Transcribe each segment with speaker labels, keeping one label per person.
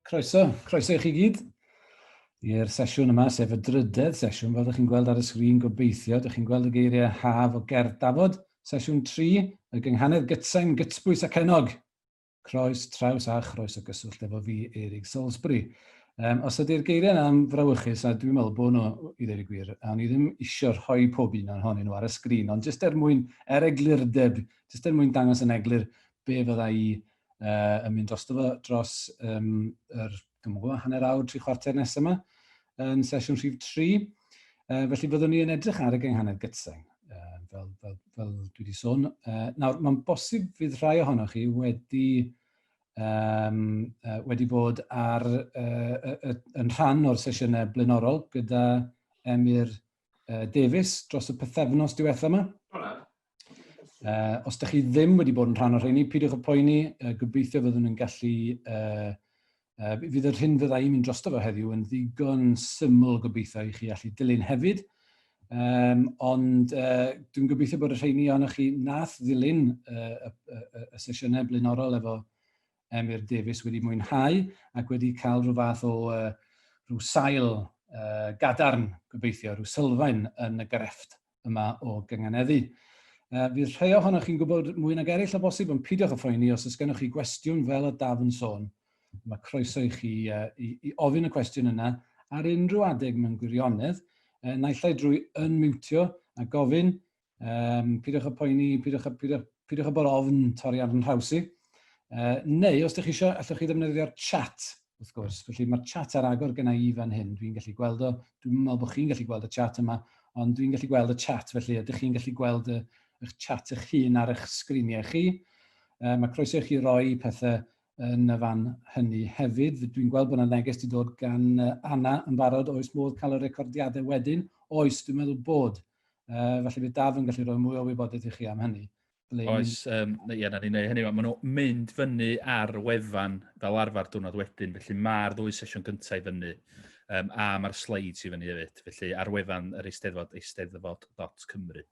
Speaker 1: croeso i chi gyd i'r sesiwn yma, sef y drydedd sesiwn, fel ydych chi'n gweld ar y sgrin gobeithio. Ydych chi'n gweld y geiriau haf o Gerdd Dafod, sesiwn 3, y gynghanedd gytsain, gytsbwys ac enog. Croes, traws a chroes o gyswllt efo fi, Eirig Salisbury. Os ydy'r geiriau yna'n frawychus, a dwi'n meddwl bod nhw i ddweud y gwir, a ni ddim eisiau rhoi pob un o'n honyn nhw ar y sgrin, ond jyst eglurdeb, jyst mwyn dangos yn eglur be fydda i yn mynd dros hanner awr, 3/4 nesaf yma, yn sesiwn rhif 3. Felly byddwn ni yn edrych ar y gynghanedd gytsain, fel dwi wedi sôn. Nawr, mae'n bosib fydd rhai ohonoch chi wedi bod yn rhan o'r sesiynau blaenorol gyda Emyr Davies dros y pythefnos diwethaf yma. Os ydych chi ddim wedi bod yn rhan o'r rheini, pidwch y poeni, gobeithio fyddwn nhw'n gallu... fydd yr hyn fydda i'n mynd drosto fo heddiw yn ddigon syml gobeithio i chi allu dilyn hefyd. Ond dwi'n gobeithio bod y rheini o'n chi nath ddilyn y sesiynau blaenorol efo Emyr Davies wedi mwynhau ac wedi cael rhyw fath o rhyw sail gadarn gobeithio, rhyw sylfaen yn y grefft yma o gynganeddu. Fydd rhai ohonoch chi'n gwybod mwy nag eraill o bosib, ond peidiwch y phoeni os oes gennych chi gwestiwn fel y Daf yn sôn. Mae croeso i chi i ofyn y cwestiwn yna ar unrhyw adeg mewn gwirionedd, naill ai drwy unmutio a gofyn, peidiwch y poeni, peidiwch y bod ofn torri ar yn nhrawsi. Neu, os ydych chi eisiau, allwch chi ddefnyddio'r chat, wrth gwrs. Felly mae'r chat ar agor gyda i fan hyn. Dwi'n gallu gweld o, dwi'n meddwl bod chi'n gallu gweld y chat yma, ond dwi'n gallu gweld y chat, felly ydych chi'n gallu gweld eich chat eich hun ar eich sgriniau chi. Mae croeso i chi roi pethau yn y fan hynny hefyd. Dwi'n gweld bod yna neges wedi dod gan Anna yn barod, oes modd cael y recordiadau wedyn? Oes, dwi'n meddwl bod. Felly bydd Daf yn gallu rhoi mwy o wybodaeth i chi am hynny.
Speaker 2: Oes, na ni'n neud hynny. Maen nhw mynd fyny ar wefan fel arfer diwrnod wedyn, felly mae'r ddwy sesiwn gyntaf i fyny, a mae'r slides i fyny hefyd, felly ar wefan yr eisteddfod.cymru.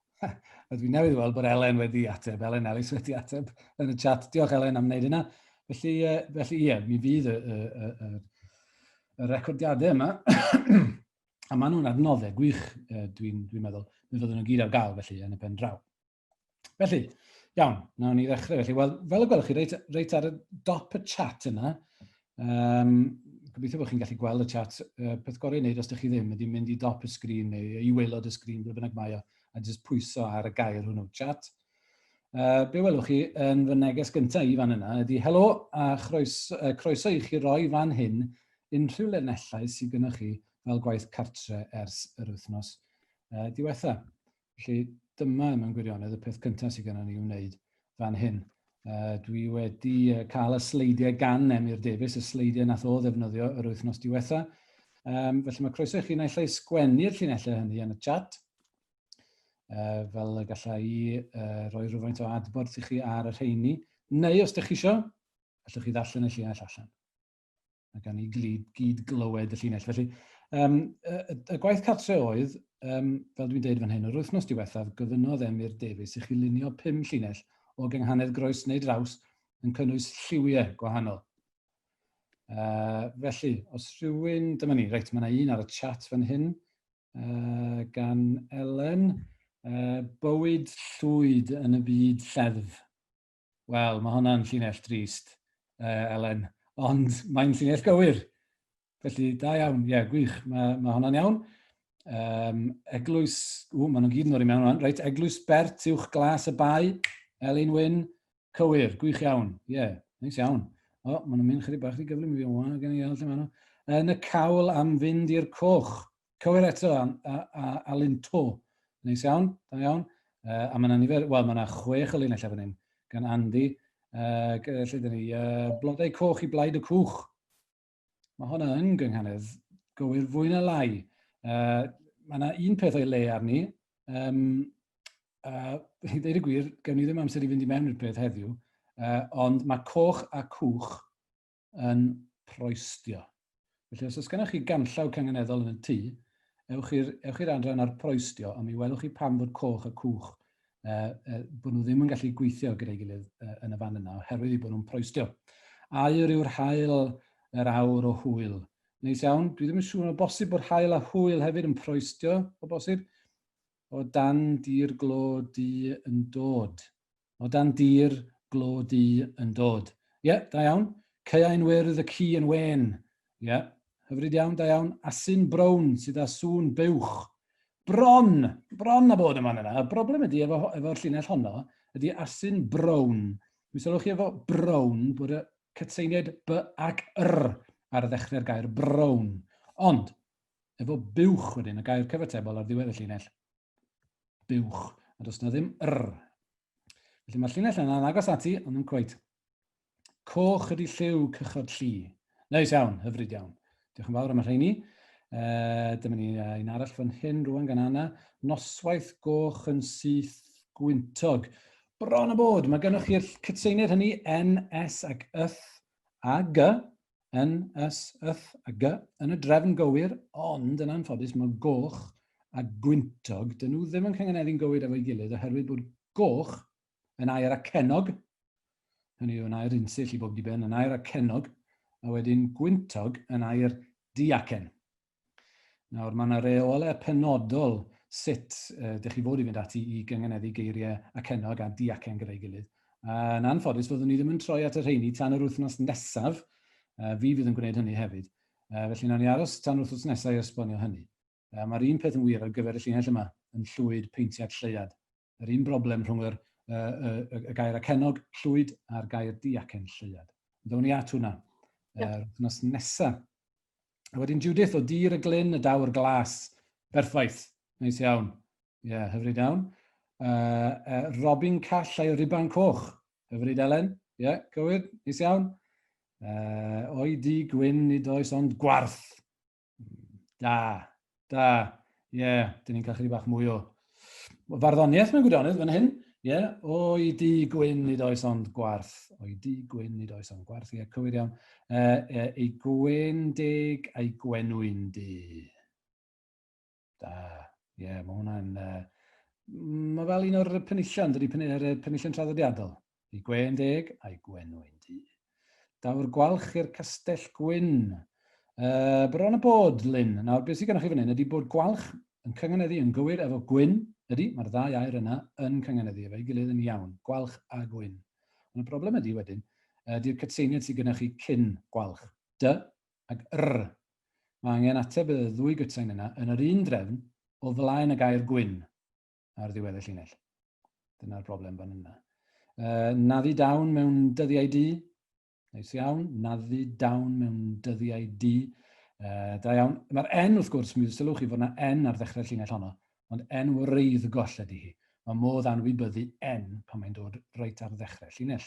Speaker 1: Dwi'n newydd weld bod Elen wedi ateb, Elen Ellis wedi ateb yn y chat. Diolch Elen am wneud yna. Felly ie, mi fydd y recordiadau yma, a maen nhw'n adnoddau gwych, dwi'n meddwl, mi fyddwn nhw'n gyd ar gael felly yn y pen draw. Felly, iawn, nawr ni ddechrau. Felly, fel y gwelwch chi, reit ar y dop y chat yna, gobeithio bod chi'n gallu gweld y chat, peth gorau i wneud os ydych chi ddim, ydy mynd i dop y sgrin neu i waelod y sgrin, ble bynnag mae o, a jyst pwyso ar y gair hwnnw, chat. Be welwch chi yn fy neges gyntaf i fan yna ydy helo a croeso i chi roi fan hyn unrhyw linellau sydd gennych chi fel gwaith cartre ers yr wythnos diwethaf. Felly dyma mewn gwirionedd y peth cyntaf sydd gennych ni wneud fan hyn. Dwi wedi cael y sleidiau gan Emyr Davies, y sleidiau nath o ddefnyddio yr wythnos diwethaf. Felly mae croeso i chi naill ai sgwennu'r llinellau hynny yn y chat, fel y gallai i roi rhywfaint o adborth i chi ar y rheini, neu os ydych chi eisiau, allwch chi ddarllen y llinell allan. Mae gan i gyd glywed y llinell. Felly, y gwaith cartre oedd, fel dwi'n deud fan hyn, yr wythnos diwethaf, gofynodd Emyr Davies i chi lunio 5 llinell o gynghanedd groes neu draws yn cynnwys lliwiau gwahanol. Felly, os rhywun, dyma ni, reit, mae yna un ar y chat fan hyn, gan Elen, bywyd llwyd yn y byd lleddf. Wel, mae hwnna'n llinell drist, Elen, ond mae'n llinell gywir. Felly, da iawn, ie, gwych, mae hwnna'n iawn. Eglwys, maen nhw'n gyd yn dod i mewn, reit, eglwys Bert uwch glas y bai, Elin Wyn, cywir, gwych iawn, ie, neis iawn. O, maen nhw'n mynd chydig bach i gyflym i fi, o, gen i lle maen nhw. Yn y cawl am fynd i'r coch, cywir eto, a linto. Neis iawn, da iawn. A mae yna nifer, wel, mae yna 6 o linellau fan hyn, gan Andy. Lle dyn ni, blodau coch i blaid y cwch. Mae hwnna yn gynghanedd gywir fwy na lai. Mae yna un peth o'i le arni. I ddeud y gwir, gawn ni ddim amser i fynd i mewn i'r peth heddiw, ond mae coch a cwch yn proestio. Felly, os oes gennych chi ganllaw cangyneddol yn y tŷ, ewch i'r adran ar proestio, a mi welwch chi pam fod coch a cwch bod nhw ddim yn gallu gweithio gyda'i gilydd yn y fan yna, oherwydd i bod nhw'n proestio. Aur yw'r hael yr awr o hwyl. Neis iawn, dwi ddim yn siŵr o bosib bod hael a hwyl hefyd yn proestio, o bosib. O dan dir glo di yn dod. O dan dir glo di yn dod. Ie, da iawn. Ceiain wyrdd y ci yn wen. Ie, hyfryd iawn, da iawn. Asyn brown sydd â sŵn buwch. Bron na bod yma yna. Y broblem ydy efo'r llinell honno, ydy asyn brown. Mi sylwch chi efo brown bod y cytseiniad b ac r ar ddechrau'r gair brown. Ond, efo buwch wedyn, y gair cyfatebol ar ddiwedd y llinell. Buwch, a does na ddim r. Felly mae'r llinell yna'n agos ati, ond yn cweith. Coch ydy lliw cychod llu. Neis iawn, hyfryd iawn. Diolch yn fawr am y rheini. Dyma ni un arall fan hyn rwan gan Anna. Noswaith goch yn syth gwyntog. Bron a bod, mae gennych chi'r cytseiniad hynny N, S ac yth a G. N, S, yth a G yn y drefn gywir, ond yn anffodus mae goch a gwyntog, dyn nhw ddim yn cangeneddu'n gywir efo'i gilydd oherwydd bod goch yn air acenog, hynny yw yn air unsyll i bob diben, yn air acenog, a wedyn gwyntog yn air diacen. Nawr, mae yna reolau penodol sut ydych chi fod i fynd ati i gangeneddu geiriau acenog a diacen gyda'i gilydd. Yn anffodus, fyddwn ni ddim yn troi at y rheini tan yr wythnos nesaf. Fi fydd yn gwneud hynny hefyd. Felly, nawn ni aros tan wythnos nesaf i esbonio hynny. Mae'r un peth yn wir ar gyfer y llinell yma yn llwyd peintiad lleiad. Yr un broblem rhwng y gair acenog llwyd a'r gair diacen lleiad. Ddawn ni at hwnna. Wythnos nesaf. A wedyn Judith o dir y glyn y dawr glas. Perffaith. Neis iawn. Ie, hyfryd iawn. Robin Call a'i riban coch. Hyfryd Elen. Ie, gywir. Neis iawn. O'i di gwyn nid oes ond gwarth. Da. Ie, dyn ni'n cael chydig bach mwy o farddoniaeth mewn gwirionedd fan hyn. Ie, o'i di gwyn nid oes ond gwarth. O'i di gwyn nid oes ond gwarth. Ie, cywir iawn. Ei gwendeg a'i gwenwyn di. Da. Ie, mae hwnna'n... Mae fel un o'r penillion, dydy penillion traddodiadol. Ei gwendeg a'i gwenwyn di. Dawr gwalch i'r castell gwyn. Bron a bod, Lynn. Nawr, beth sydd gennych chi fan hyn ydy bod gwalch yn cangeneddu yn gywir efo gwyn. Ydy, mae'r ddau air yna yn cangeneddu efo'i gilydd yn iawn. Gwalch a gwyn. Ond y broblem ydy wedyn, ydy'r cytseiniad sydd gennych chi cyn gwalch. D ac r. Mae angen ateb y ddwy gytsein yna yn yr un drefn o flaen y gair gwyn ar ddiwedd y llinell. Dyna'r broblem fan yna. Naddu dawn mewn dyddiau di. Neis iawn, naddu dawn mewn dyddiau di. Da iawn. Mae'r N, wrth gwrs, mi sylwch chi fod yna N ar ddechrau'r llinell honno, ond N wreidd goll ydy hi. Mae modd anwybyddu N pan mae'n dod reit ar ddechrau'r llinell.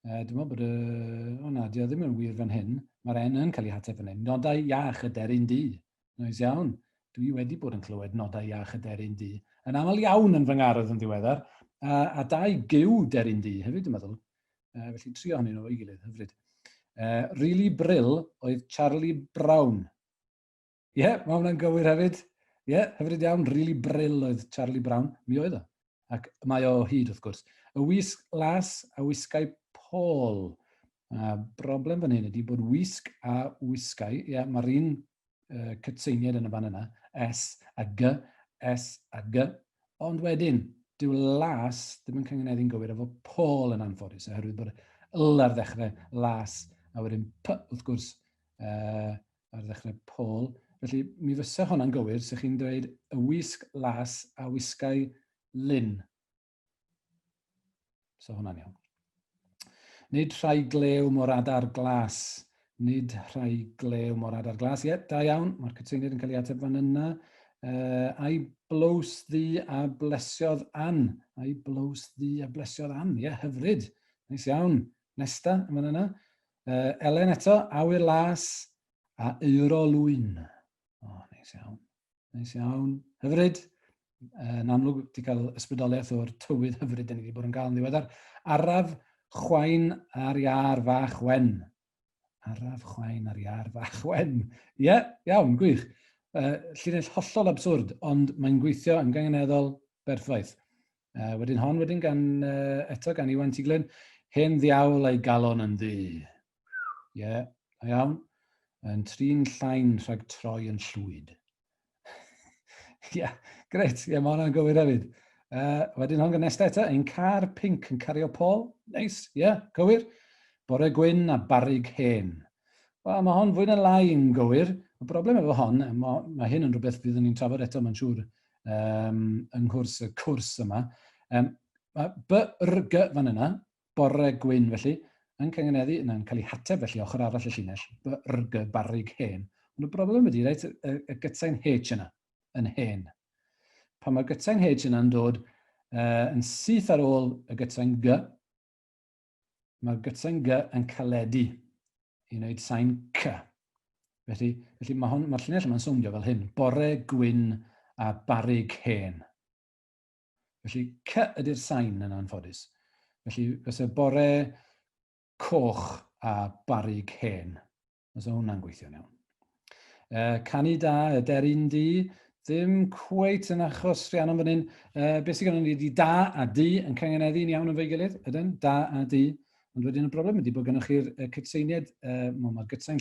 Speaker 1: Dwi'n meddwl bod dio ddim yn wir fan hyn. Mae'r N yn cael ei hateb fan hyn. Nodau iach y deryn di. Neis iawn. Dwi wedi bod yn clywed nodau iach y deryn di. Yn aml iawn yn fy ngardd yn ddiweddar. A dau gyw deryn di, hefyd dwi'n meddwl. Felly trio hynny nhw o'i gilydd, hyfryd. Really Brill oedd Charlie Brown. Ie, mae hwnna'n gywir hefyd. Ie, hyfryd iawn, Really Brill oedd Charlie Brown. Mi oedd o. Ac mae o hyd, wrth gwrs. Y wisg las a wisgau Paul. Broblem fan hyn ydy bod wisg a wisgau, ie, mae'r un cytseiniad yn y fan yna, S a G, ond wedyn, dyw las ddim yn cangeneddu'n gywir efo Paul yn anffodus, oherwydd bod l ar ddechrau las, a wedyn p, wrth gwrs, ar ddechrau Paul. Felly, mi fysa hwnna'n gywir, sech chi'n dweud y wisg las a wisgau lyn. So hwnna'n iawn. Nid rhai glew mor adar glas. Nid rhai glew mor adar glas. Ie, da iawn. Mae'r cytseiniad yn cael ei ateb fan yna. Ai blows ddi a blesiodd an. Ai blows ddi a blesiodd an. Ie, hyfryd. Neis iawn. Nesta, yma yna. Elen eto, awyr las a euro lwyn. O, neis iawn. Neis iawn. Hyfryd. Yn amlwg, wedi cael ysbrydoliaeth o'r tywydd hyfryd ni wedi bod yn cael yn ddiweddar. Araf chwain ar iar fach wen. Araf chwain ar iar fach wen. Ie, iawn, gwych. Llinell hollol absurd, ond mae'n gweithio yn gangeneddol berffaith. Wedyn hon, wedyn eto gan Iwan Tiglyn, hen ddiawl ei galon yn ddi. Ie, A iawn, yn trin llain rhag troi yn llwyd. Ie, gret, ie, mae hwnna'n gywir hefyd. Wedyn hon gynnesta eto, ein car pink yn cario Paul. Neis, ie, gywir. Bore gwyn a barrig hen. Wel, mae hon fwy na lai yn gywir. Y broblem efo hon, mae hyn yn rhywbeth fydd ni'n trafod eto, mae'n siŵr, yng nghwrs y cwrs yma. BRG fan yna, bore gwyn felly, yn cyngeneddu, yna'n cael ei hateb felly ochr arall y llinell, BRG, barrig hen. Ond y broblem ydy, reit, y gytsain H yna, yn hen. Pan mae'r gytsain H yna'n dod yn syth ar ôl y gytsain G, mae'r gytsain G yn caledu i wneud sain C. Felly mae'r llinell yma'n sowndio fel hyn, bore gwyn a barrig hen. Felly C ydy'r sain yn anffodus. Felly fysa bore coch a barrig hen. Fysa hwnna'n gweithio'n iawn. Canu da, y deryn di, ddim cweit yn achos Rhiannon fan hyn. Beth sydd gynnon ni ydi da a di yn cangeneddu'n iawn yn fe'i gilydd, ydyn, da a di. Ond wedyn y broblem ydy bod gennych chi'r cytseiniad, mae'r gytsain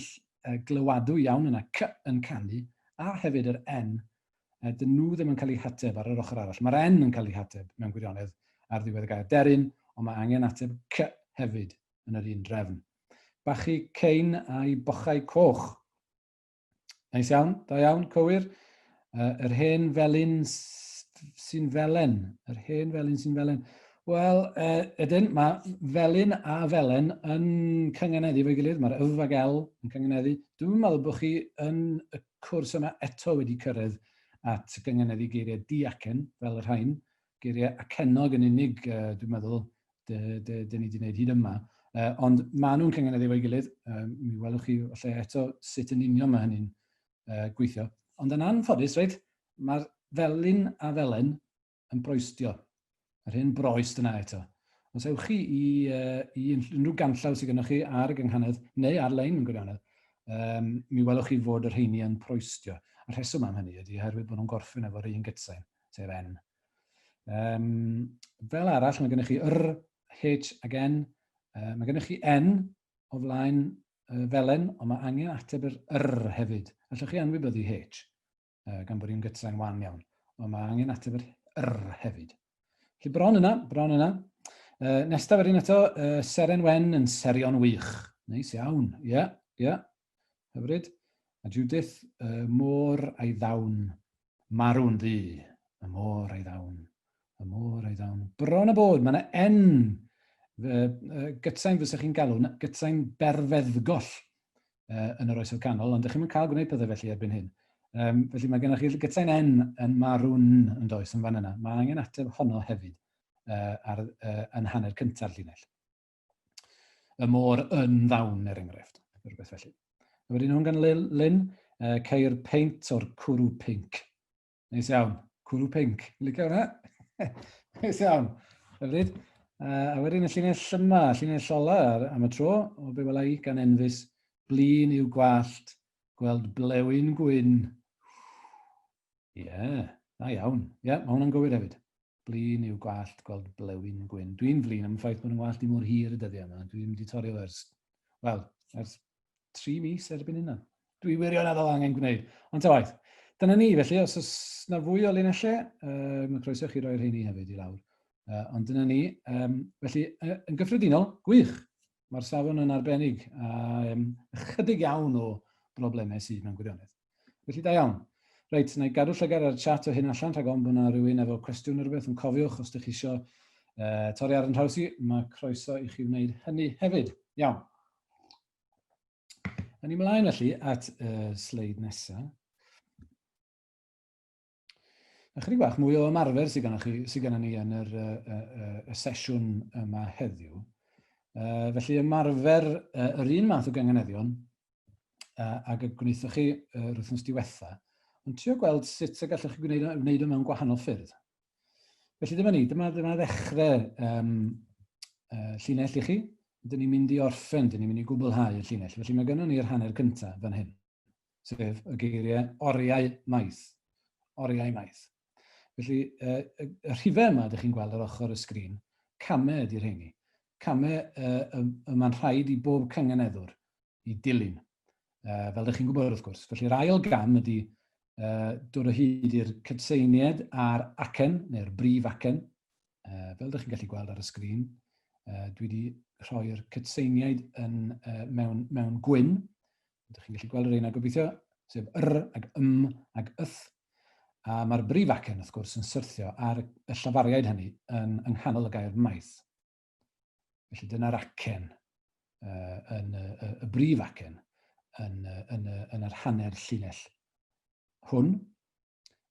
Speaker 1: glywadw iawn yna, C yn canu, a hefyd yr N, dyn nhw ddim yn cael eu hateb ar yr ochr arall. Mae'r N yn cael eu hateb mewn gwirionedd ar ddiwedd y gair deryn, ond mae angen ateb C hefyd yn yr un drefn. Bachu cein a'i bochau coch. Neis iawn, da iawn, cywir. Yr hen felyn sy'n felen. Yr hen felyn sy'n felen. Wel, ydyn, mae felyn a felen yn cyngeneddu fo'i gilydd. Mae'r yf ag el yn cyngeneddu. Dwi'n meddwl bod chi yn y cwrs yma eto wedi cyrraedd at cyngeneddu geiriau diacen, fel yr rhain. Geiriau acenog yn unig, dwi'n meddwl, dyn ni wedi gwneud hyd yma. Ond maen nhw'n cyngeneddu fo'i gilydd. Mi welwch chi lle eto sut yn union mae hynny'n gweithio. Ond yn anffodus, reit, mae'r felyn a felen yn broestio. Yr hyn broest yna eto. Os ewch chi i unrhyw ganllaw sydd gennych chi ar y gynghanedd, neu ar-lein yn gwirionedd, mi welwch chi fod yr heini yn proestio. Y rheswm am hynny ydy oherwydd bod nhw'n gorffen efo'r un gytsain, sef N. Fel arall, mae gennych chi R, H ag N. Mae gennych chi N o flaen felen, ond mae angen ateb yr R hefyd. Allwch chi anwybyddu H, gan bod hi'n gytsain wan iawn. Ond mae angen ateb yr R hefyd. Felly bron yna. Nesta wedyn eto, seren wen yn serion wych. Neis iawn, ie. Hyfryd. A Judith, môr a'i ddawn. Marw'n ddi. Y môr a'i ddawn. Bron y bod, mae yna N. Gytsain fysych chi'n galw, gytsain berfeddgoll yn yr oesoedd canol, ond ydych chi'n cael gwneud pethau felly erbyn hyn. Felly mae gennych chi gytsain N yn marw'n yn does yn fan yna. Mae angen ateb honno hefyd yn hanner cynta'r llinell. Y môr yn ddawn er enghraifft. Rhywbeth felly. Wedyn nhw'n gan Lynn, ceir peint o'r cwrw pink. Neis iawn, cwrw pink. Licio hwnna? Neis iawn. Hyfryd. A wedyn y llinell yma, llinell ola am y tro, o be wela i gan enfys, blin i'w gwallt, gweld blewyn gwyn. Ie, da iawn. Ie, mae hwnna'n gywir hefyd. Blin i'w gwallt, gweld blewyn gwyn. Dwi'n flin am y ffaith bod nhw'n wallt i mor hir y dyddiau yma. Dwi'n wedi torri ers 3 mis erbyn hynna. Dwi wirioneddol angen gwneud. Ond ta waith. Dyna ni, felly, os oes na fwy o linellau, mae croeso chi roi'r heini hefyd i lawr. Ond dyna ni. Felly, yn gyffredinol, gwych. Mae'r safon yn arbennig a chydig iawn o broblemau sydd mewn gwirionedd. Felly, da iawn. Reit, na i gadw llygad ar y chat o hyn allan, rhag ond bod yna rhywun efo cwestiwn neu rhywbeth yn cofiwch os ydych chi eisiau torri ar yn traws i, mae croeso i chi wneud hynny hefyd. Iawn. Yn i mlaen felly at sleid nesaf. Ychydig bach mwy o ymarfer sydd gennym ni yn y sesiwn yma heddiw. Felly ymarfer yr un math o gyngeneddion ac y gwneithoch chi yr wythnos diwetha, ond trio gweld sut y gallwch chi wneud o mewn gwahanol ffyrdd. Felly dyma ni, dyma ddechrau llinell i chi. Dyn ni'n mynd i orffen, dyn ni'n mynd i gwblhau y llinell. Felly mae gennym ni'r hanner cyntaf fan hyn, sef y geiriau oriau maith. Oriau maith. Felly y rhifau yma, ydych chi'n gweld ar ochr y sgrin, camau ydy'r rheini. Camau mae'n rhaid i bob cyngeneddwr i dilyn. fel ydych chi'n gwybod wrth gwrs. Felly'r ail gam ydy dod o hyd i'r cytseiniad a'r acen, neu'r brif acen. Fel ydych chi'n gallu gweld ar y sgrin, dwi wedi rhoi'r cytseiniaid mewn gwyn. Ydych chi'n gallu gweld yr un a gobeithio, sef yr ag ag yth. A mae'r brif acen, wrth gwrs, yn syrthio ar y llafariaid hynny yn nghanol y gair maith. Felly dyna'r acen, y brif acen, yn yr hanner llinell hwn.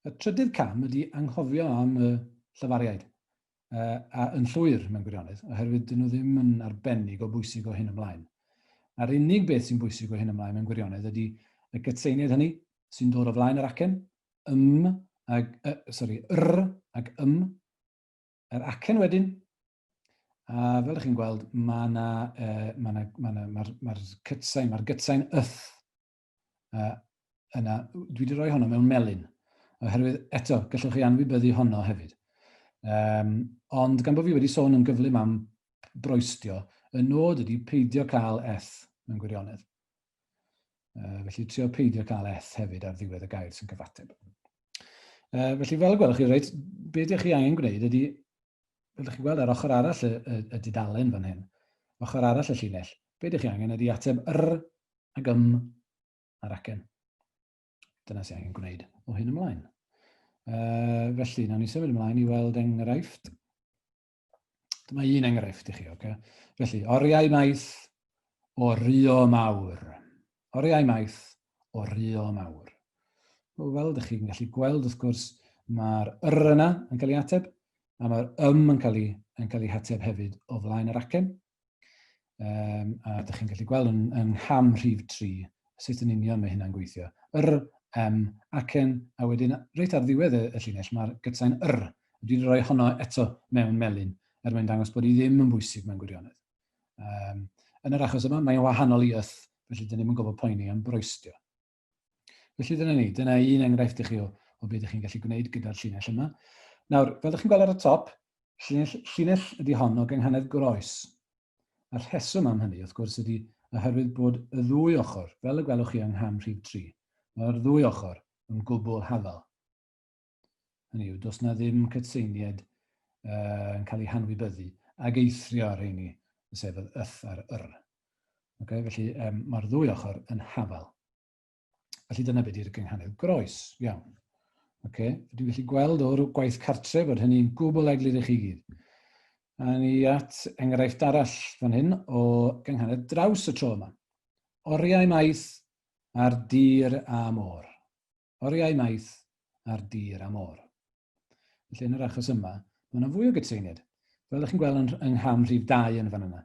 Speaker 1: Y trydydd cam ydy anghofio am y llafariaid a yn llwyr mewn gwirionedd, oherwydd dyn nhw ddim yn arbennig o bwysig o hyn ymlaen. A'r unig beth sy'n bwysig o hyn ymlaen mewn gwirionedd ydy y gytseiniad hynny sy'n dod o flaen yr acen, yr ag yr acen wedyn, a fel ydych chi'n gweld, mae'r gytsain yth yna, dwi wedi rhoi honno mewn melyn, oherwydd eto, gallwch chi anwybyddu honno hefyd. Ond gan bod fi wedi sôn yn gyflym am broestio, y nod ydy peidio cael eth mewn gwirionedd. Felly trio peidio cael eth hefyd ar ddiwedd y gair sy'n cyfateb. Felly fel y gwelwch chi, reit, beth ydych chi angen gwneud ydy, fel ydych chi'n gweld ar ochr arall y dudalen fan hyn, ochr arall y llinell, beth ydych chi angen ydy ateb yr ag a'r acen. Dyna sy'n angen gwneud o hyn ymlaen. Felly, nawn ni symud ymlaen i weld enghraifft. Dyma un enghraifft i chi, oce? Felly, oriau maith o rio mawr. Oriau maith o rio mawr. Fel ydych chi'n gallu gweld, wrth gwrs, mae'r yr yna yn cael ei ateb, a mae'r yn cael ei ateb hefyd o flaen yr acen. A ydych chi'n gallu gweld yn ham rhif 3, sut yn union mae hynna'n gweithio. Yr, acen, a wedyn reit ar ddiwedd y llinell, mae'r gytsain yr. Dwi wedi rhoi honno eto mewn melyn, mwyn dangos bod hi ddim yn bwysig mewn gwirionedd. Yn yr achos yma, mae'n wahanol i yth, felly dyn ni'n gwybod poeni am broestio. Felly dyna ni, dyna un enghraifft i chi o beth ydych chi'n gallu gwneud gyda'r llinell yma. Nawr, fel ydych chi'n gweld ar y top, llinell ydy hon o gynghanedd groes. A'r rheswm am hynny, wrth gwrs, ydy oherwydd bod y ddwy ochr, fel y gwelwch chi yng ngham rhif 3, mae'r ddwy ochr yn gwbl hafal. Hynny yw, does na ddim cytseiniad yn cael ei hanwybyddu ag eithrio ar rheini, sef y yth a'r yr. Felly, mae'r ddwy ochr yn hafal. Felly dyna beth yw'r gynghanedd groes. Iawn. Dwi'n gallu gweld o'r gwaith cartre bod hynny'n gwbl eglur i chi gyd. A ni at enghraifft arall fan hyn o gynghanedd draws y tro yma. Oriau maith ar dir a môr. Oriau maith ar dir a môr. Felly yn yr achos yma, mae yna fwy o gytseiniad. Fel ydych chi'n gweld yng ngham rhif 2 yn fan yna.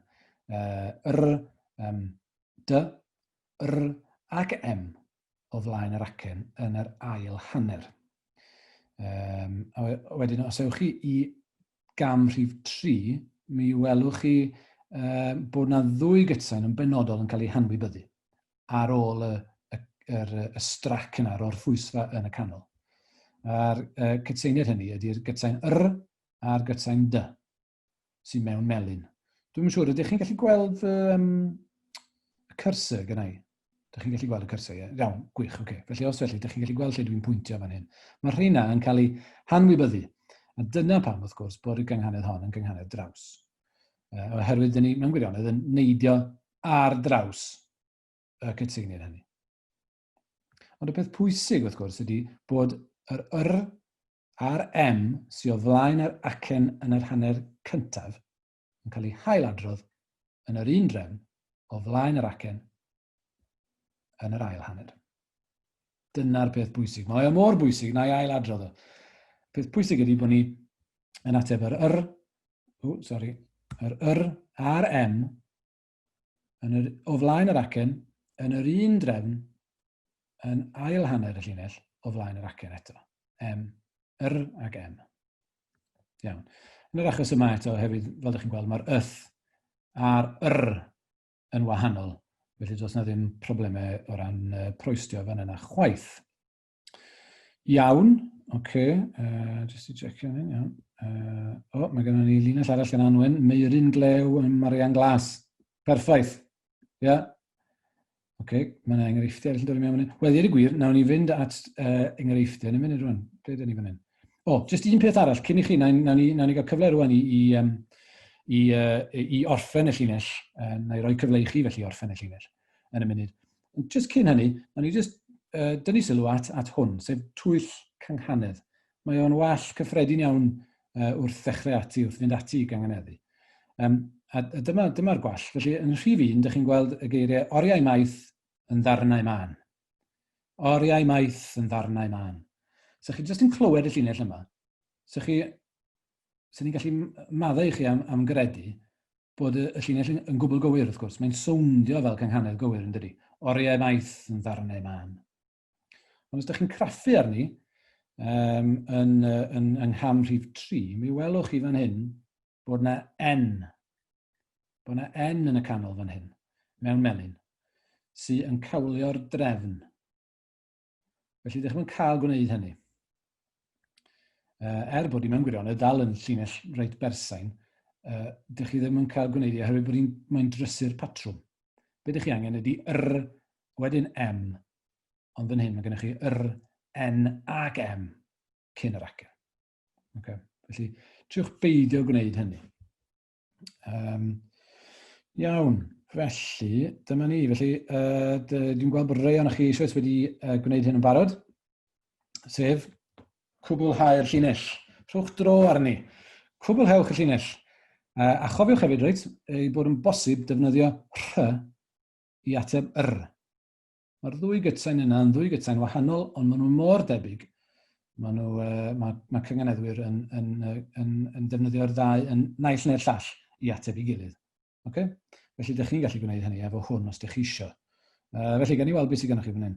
Speaker 1: D, yr ac m o flaen yr acen yn yr ail hanner. A wedyn, os ewch chi i gam rhif 3, mi welwch chi bod yna ddwy gytsain yn benodol yn cael ei hanwybyddu ar ôl y strac yna o'r ffwysfa yn y canol. A'r cytseiniad hynny ydy'r gytsain yr a'r gytsain dy sy'n mewn melyn. Dwi'n yn siŵr, ydych chi'n gallu gweld y cursor gyda i? Ydych chi'n gallu gweld y cursor? Iawn, gwych, oce. Felly os felly, ydych chi'n gallu gweld lle dwi'n pwyntio fan hyn. Mae rheina yn cael ei hanwybyddu. A dyna pam, wrth gwrs, bod y gynghanedd hon yn gynghanedd draws. Oherwydd dyn ni, mewn gwirionedd, yn neidio ar draws y cytseiniad hynny. Ond y peth pwysig, wrth gwrs, ydy bod yr yr a'r m sy'n o flaen yr acen yn yr hanner cyntaf yn cael ei hailadrodd yn yr un drefn o flaen yr acen yn yr ail hanner. Dyna'r peth bwysig. Mae o mor bwysig na i ailadrodd o. Peth pwysig ydy bod ni yn ateb yr yr a'r m o flaen yr acen yn yr un drefn yn ail hanner y llinell o flaen yr acen eto. Yr ag m. Iawn. Yn yr achos yma eto hefyd, fel ydych chi'n gweld, mae'r yth a'r yr yn wahanol. Felly does na ddim problemau o ran proestio fan yna chwaith. Iawn, oce, jyst i checio hyn, iawn. Mae gennym ni linell arall yn Anwen, Meirin Glew yn Marian Glas. Perffaith. Ia. Mae yna enghreifftiau arall yn dod i mewn fan hyn. Wel, i'r gwir, nawn ni fynd at enghreifftiau yn y munud rwan. Ble dyn ni fan hyn? Jyst un peth arall, cyn i chi, nawn ni gael cyfle rwan i orffen y llinell, na i roi cyfle i chi felly orffen y llinell yn y munud. Jyst cyn hynny, nawn ni jyst dynnu sylw at hwn, sef twyll cynghanedd. Mae o'n wall cyffredin iawn wrth ddechrau ati, wrth fynd ati i ganganeddu. A dyma'r gwall. Felly, yn rhif 1, ydych chi'n gweld y geiriau oriau maith yn ddarnau man. Oriau maith yn ddarnau man. So chi jyst yn clywed y llinell yma. So ni'n gallu maddau i chi am gredu bod y llinell yn gwbl gywir, wrth gwrs. Mae'n sowndio fel cynghanedd gywir yn dydi. Oriau maith yn ddarnau man. Ond os ydych chi'n craffu arni yn ngham rhif 3, mi welwch chi fan hyn bod yna N. Bod yna N yn y canol fan hyn, mewn melyn, sy'n yn cawlio'r drefn. Felly, ydych chi'n cael gwneud hynny. Bod i mewn gwirionedd dal yn llinell reit bersain, ydych chi ddim yn cael gwneud i oherwydd bod mae'n drysu'r patrwm. Be ydych chi angen ydy wedyn M, ond fan hyn mae gennych chi N ac M cyn yr acen. Felly, triwch beidio gwneud hynny. Iawn, felly, dyma ni. Felly, dwi'n gweld bod rhai o'ch chi eisiau wedi gwneud hyn yn barod, sef cwblhau'r llinell. Rhowch dro arni. Cwblhewch y llinell. A chofiwch hefyd, reit, bod yn bosib defnyddio i ateb Mae'r ddwy gytsain yna yn ddwy gytsain wahanol, ond maen nhw mor debyg. Mae cynganeddwyr yn defnyddio'r ddau yn naill neu'r llall i ateb i gilydd. Felly, ydych chi'n gallu gwneud hynny efo hwn os ydych chi eisiau. Felly, gan i weld beth sydd gennych chi fan hyn.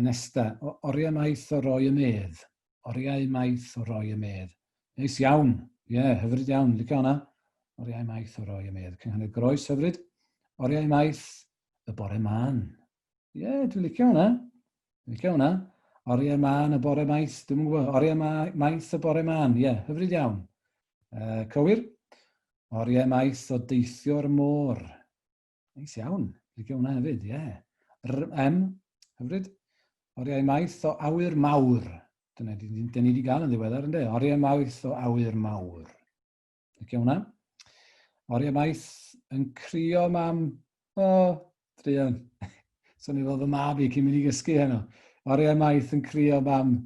Speaker 1: Nesta, oriau maith o roi y medd. Oriau maith o roi y medd. Neis iawn. Hyfryd iawn. Licio hwnna. Oriau maith o roi y medd. Cynghanedd groes, hyfryd. Oriau maith y bore man. Dwi'n licio hwnna. Oriau man y bore maith. Dwi'n gwybod. Oriau maith y bore man. Hyfryd iawn. Cywir. Oriau maith o deithio'r môr. Neis iawn. Licio hwnna hefyd, hyfryd. Oriau maith o awyr mawr. Dyna ni wedi gael yn ddiweddar, ynddo? Oriau maith o awyr mawr. Licio hwnna. Oriau maith yn crio mam. Drian. So ni fel fy mab i cyn mynd i gysgu heno. Oriau maith yn crio mam.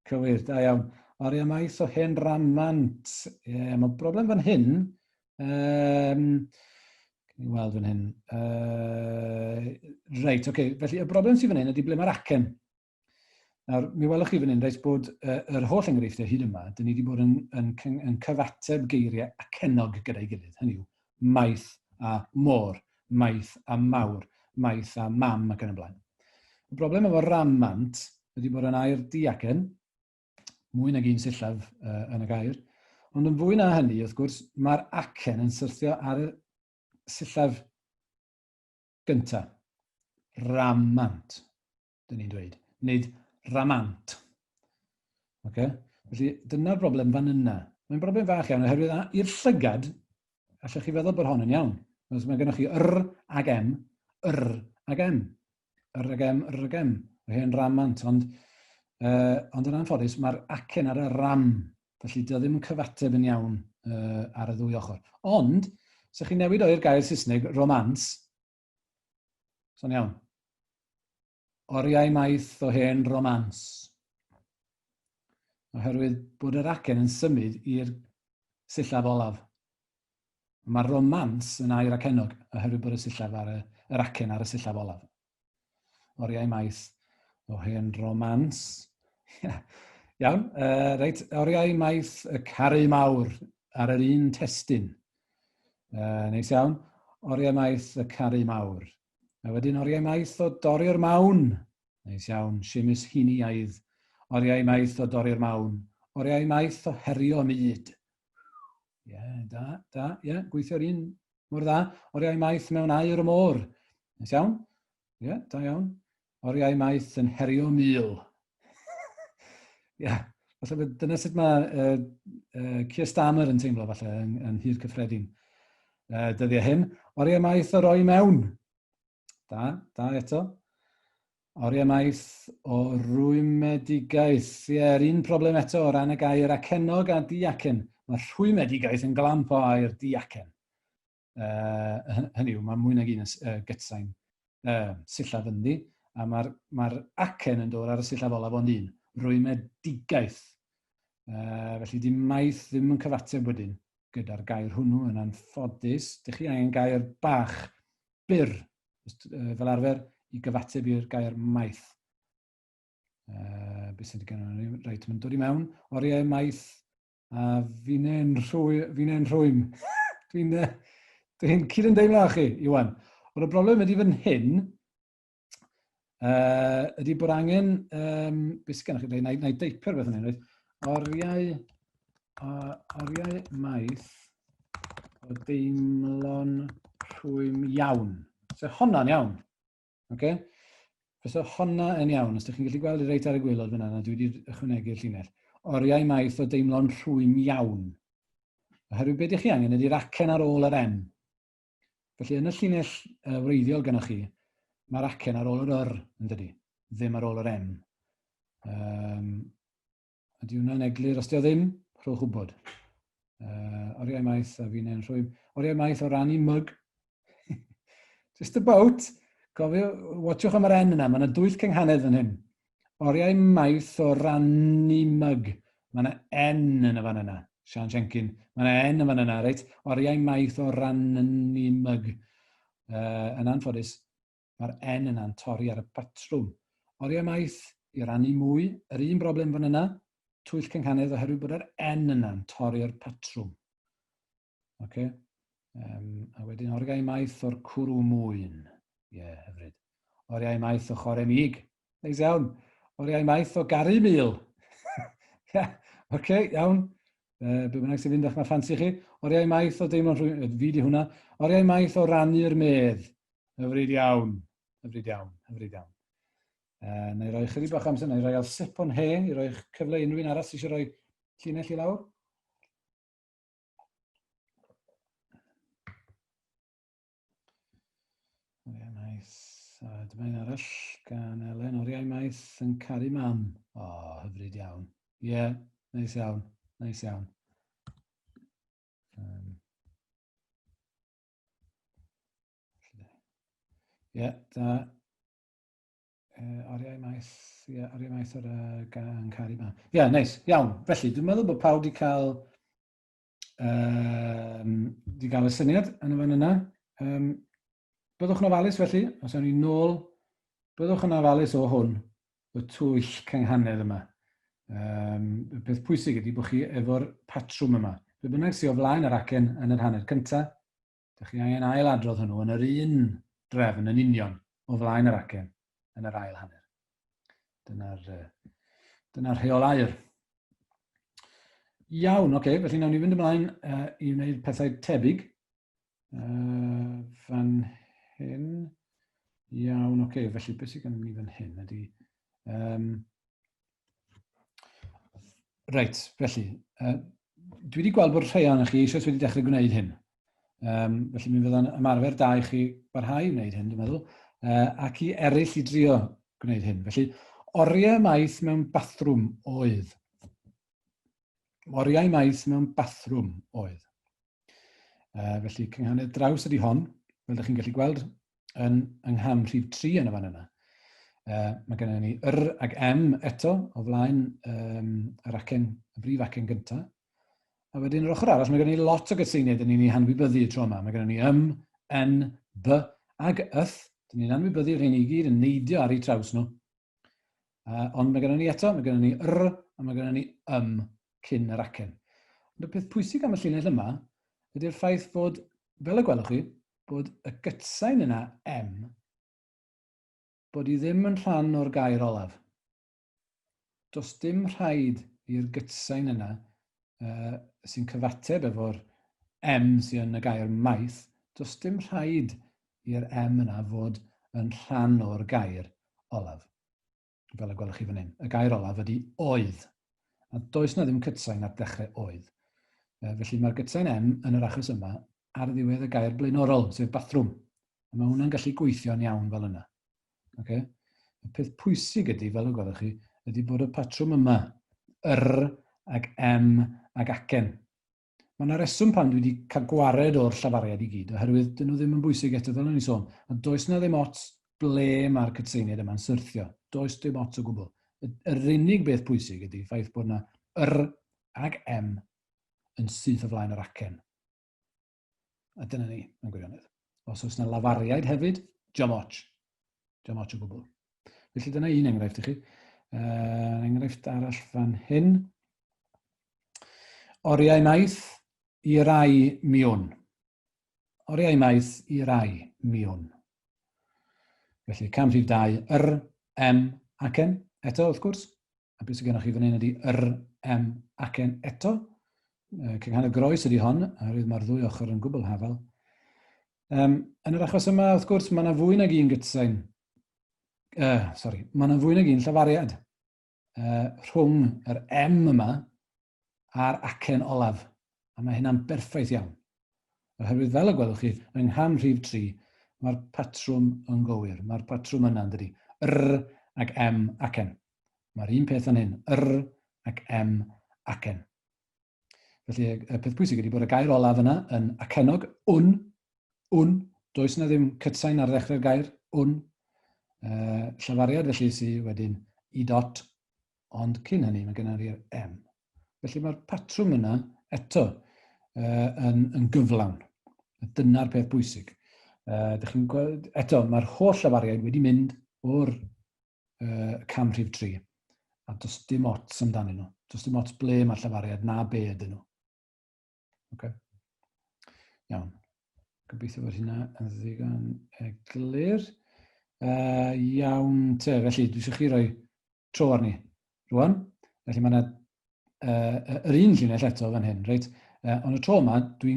Speaker 1: Cywir, da iawn. Oriau maith o hen ramant. Mae broblem fan hyn. Can i weld fan hyn. Reit, felly y broblem sydd fan hyn ydy ble mae'r acen. Nawr, mi welwch chi fan hyn, reis bod yr holl enghreifftiau hyd yma, dyn ni wedi bod yn cyfateb geiriau acenog gyda'i gilydd. Hynny yw, maith a môr, maith a mawr, maith a mam ac yn y blaen. Y broblem efo ramant ydy bod yn air diacen, mwy nag un sillaf yn y gair, ond yn fwy na hynny, wrth gwrs, mae'r acen yn syrthio ar y sillaf gyntaf. Ramant, dyn ni'n dweud. Nid ramant. Felly, dyna'r broblem fan yna. Mae'n broblem fach iawn, oherwydd i'r llygad, allwch chi feddwl bod hon yn iawn. Mae gennych chi ag M, ag M. Ag M. Mae hyn ramant, ond yn anffodus, mae'r acen ar y ram. Felly, dio ddim yn cyfateb yn iawn ar y ddwy ochr. Ond, sa'ch chi'n newid o'r gair Saesneg, romans, so'n iawn. Oriau maith o hen romans. Oherwydd bod yr acen yn symud i'r sillaf olaf. Mae'r romans yn air acenog, oherwydd bod yr acen ar y sillaf olaf. Oriau maith o hen romans. Iawn, reit, oriau maith y caru mawr ar yr un testyn. Neis iawn, oriau maith y caru mawr. A wedyn oriau maith o dorri'r mawn. Neis iawn, Seamus Heaneyaidd. Oriau maith o dorri'r mawn. Oriau maith o herio myd. Gweithio'r un mor dda. Oriau maith mewn air y môr. Neis iawn? Da iawn. Oriau maith yn herio mil. Falle dyna sut mae Keir Starmer yn teimlo falle yn hir cyffredin. Dyddiau hyn. Oriau maith o roi mewn. Da eto. Oriau maith o rwymedigaeth. Yr un problem eto o ran y gair acenog a diacen. Mae rhwymedigaeth yn glamp o air diacen. Hynny yw, mae mwy nag un gytsain sillaf ynddi, a mae'r acen yn dod ar y sillaf olaf ond un. Rwymedigaeth. Felly di maith ddim yn cyfateb wedyn gyda'r gair hwnnw yn anffodus. Dych chi angen gair bach, byr, fel arfer, i gyfateb i'r gair maith. Beth sydd wedi ganol ni? Reit, mae'n dod i mewn. Oriau maith a fine'n rhwym. Dwi'n cyd yn deimlo â chi, Iwan. Ond y broblem ydy fan hyn, ydy bod angen, beth sydd gennych chi, na i deipio'r beth yn hyn, oriau maith o deimlo'n rhwym iawn. So honna'n iawn. Okay? So honna yn iawn. Os ydych chi'n gallu gweld i reit ar y gwylod fyna, na dwi wedi ychwanegu'r llinell. Oriau maith o deimlo'n rhwym iawn. Oherwydd beth ydych chi angen ydy'r acen ar ôl yr M. Felly yn y llinell wreiddiol gyda chi, mae'r acen ar ôl yr yr yn dydi, ddim ar ôl yr M. Ydy hwnna'n eglur? Os di o ddim, rhowch wybod. Oriau maith a fi'n rhwym. Oriau maith o rannu myg. Just about. Cofio, watchwch am yr N yna. Mae yna dwyth cynghanedd yn hyn. Oriau maith o rannu myg. Mae yna N yn y fan yna. Sian Jenkin. Mae yna N yn fan yna, reit? Oriau maith o rannu myg. Yn anffodus, mae'r N yna'n torri ar y patrwm. Oriau maith i rannu mwy. Yr un broblem fan yna. Twyll cynghanedd oherwydd bod yr N yna'n torri'r patrwm. Okay. A wedyn oriau maith o'r cwrw mwyn. Hyfryd. Oriau maith o chore mig. Neis iawn. Oriau maith o garu mil. Iawn. Be bynnag sy'n fynd o'ch mae ffansi chi. Oriau maith o deimlo'n rhywun. Fi di hwnna. Oriau maith o rannu'r medd. Hyfryd iawn. Hyfryd iawn. Hyfryd iawn. Na i roi chydig bach amser, na i roi al sip o'n he, i roi cyfle unrhyw un arall sy'n eisiau rhoi llinell i lawr. Oriau maith, dyma un arall, gan Elen, oriau maith yn caru mam. Hyfryd iawn. Neis iawn, neis iawn. Da. Oriau maith o'r gan caru mam. Neis, iawn. Felly, dwi'n meddwl bod pawb wedi cael y syniad yn y fan yna. Byddwch yn ofalus felly, os ewn ni nôl, byddwch yn ofalus o hwn, y twyll cynghanedd yma. Y peth pwysig ydy bod chi efo'r patrwm yma. Be bynnag sy'n o flaen yr acen yn yr hanner cyntaf, ydych chi angen ailadrodd hwnnw yn yr un drefn yn union o flaen yr acen yn yr ail hanner. Dyna'r rheolau'r. Iawn, felly nawn ni fynd ymlaen i wneud pethau tebyg. Fan hyn. Iawn, felly beth sydd gennym ni fan hyn ydy... Reit, felly, dwi wedi gweld bod rhai o'n chi eisiau wedi dechrau gwneud hyn. Felly mi fydda'n ymarfer da i chi barhau i wneud hyn, dwi'n meddwl, ac i eraill i drio gwneud hyn. Felly, oriau maith mewn bathrwm oedd. Oriau maith mewn bathrwm oedd. Felly, cynghanedd draws ydy hon, fel ydych chi'n gallu gweld, yn ngham rhif 3 yn y fan yna. Mae gennym ni yr ag M eto, o flaen yr acen, y brif acen gyntaf. A wedyn yr ochr arall, mae gennym ni lot o gytseiniau dyn ni'n ei hanwybyddu tro yma. Mae gennym ni N, B ag yth. Dyn ni'n hanwybyddu rhain i gyd yn neidio ar ei traws nhw. Ond mae gennym ni eto, mae gennym ni r a mae gennym ni cyn yr acen. Ond y peth pwysig am y llinell yma ydy'r ffaith bod, fel y gwelwch chi, bod y gytsain yna M, bod i ddim yn rhan o'r gair olaf. Does dim rhaid i'r gytsain yna sy'n cyfateb efo'r M sy'n yn y gair maith, does dim rhaid i'r M yna fod yn rhan o'r gair olaf. Fel y gwelwch chi fan hyn. Y gair olaf ydy oedd. A does na ddim cytsain ar dechrau oedd. Felly mae'r gytsain M yn yr achos yma ar ddiwedd y gair blaenorol, sef bathrwm. Mae hwnna'n gallu gweithio'n iawn fel yna. Okay? Y peth pwysig ydy, fel y gwelwch chi, ydy bod y patrwm yma, ag ag acen. Mae yna reswm pan dwi wedi cael gwared o'r llafariad i gyd, oherwydd dyn nhw ddim yn bwysig eto, fel o'n i sôn. A does na ddim ots ble mae'r cytseiniad yma'n syrthio. Does dim ots o gwbl. Yr unig beth pwysig ydy ffaith bod yna ag yn syth o flaen yr acen. A dyna ni, yn gwirionedd. Os oes yna lafariad hefyd, jam ots. Jam ots o gwbl. Felly dyna un enghraifft i chi. Enghraifft arall fan hyn. Oriau maith i rai miwn. Oriau maith i rai miwn. Felly cam rhif 2, acen, eto wrth gwrs. A beth sydd gennych chi fan hyn ydy acen eto. Cynghanedd groes ydy hon, oherwydd mae'r ddwy ochr yn gwbl hafal. Yn yr achos yma, wrth gwrs, mae yna fwy nag un gytsain. Mae yna fwy nag un llafariad rhwng yr yma a'r acen olaf. A mae hynna'n berffaith iawn. Oherwydd fel y gwelwch chi, yng ngham rhif 3, mae'r patrwm yn gywir. Mae'r patrwm yna yn dydi. Ag acen. Mae'r un peth yn hyn. Ag acen. Felly, y peth pwysig ydy bod y gair olaf yna yn acenog, wn. Does na ddim cytsain ar ddechrau'r gair, wn. Llafariad felly sydd wedyn i dot, ond cyn hynny mae gennym ni'r m. Felly mae'r patrwm yna eto yn gyflawn. Dyna'r peth bwysig. Eto, mae'r holl llafariad wedi mynd o'r cam rhif 3. A does dim ots amdanyn nhw. Does dim ots ble mae'r llafariad na be ydyn nhw. Okay. Iawn. Gobeithio bod hynna yn ddigon glir. Iawn te, felly dwi eisiau chi roi tro arni rwan. Felly mae yna yr un llinell eto fan hyn, reit? Ond y tro yma, dwi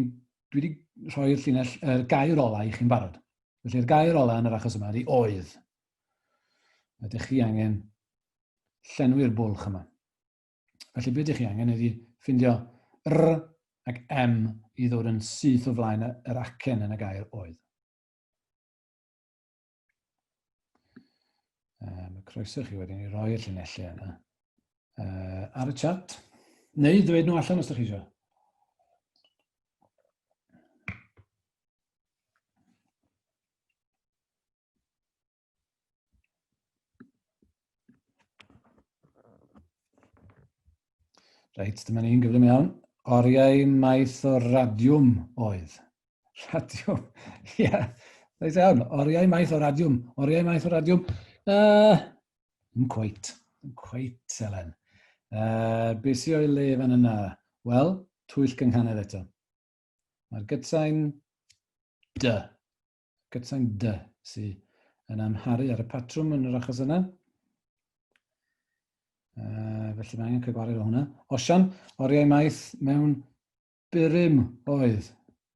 Speaker 1: wedi rhoi'r llinell, gair ola i chi'n barod. Felly'r gair ola yn yr achos yma ydy oedd. Ydych chi angen llenwi'r bwlch yma. Felly beth ydych chi angen ydy ffindio ag i ddod yn syth o flaen yr acen yn y gair oedd. Mae croeso chi wedyn i roi'r llinellau yna ar y chat. Neu ddweud nhw allan os ydych chi eisiau. Reit, dyma ni'n gyflym iawn. Oriau maith o radiwm oedd. Radiwm, ie. Reit iawn, oriau maith o radiwm. Oriau maith o radiwm. Yn cweit, Elen. Beth sy'n o'i le fan yna? Wel, twyll gynghanedd eto. Mae'r gytsain dy. Gytsain dy sy'n yn amharu ar y patrwm yn yr achos yna. Felly mae angen cael gwared o hwnna. Osian, oriau maith mewn byrym oedd.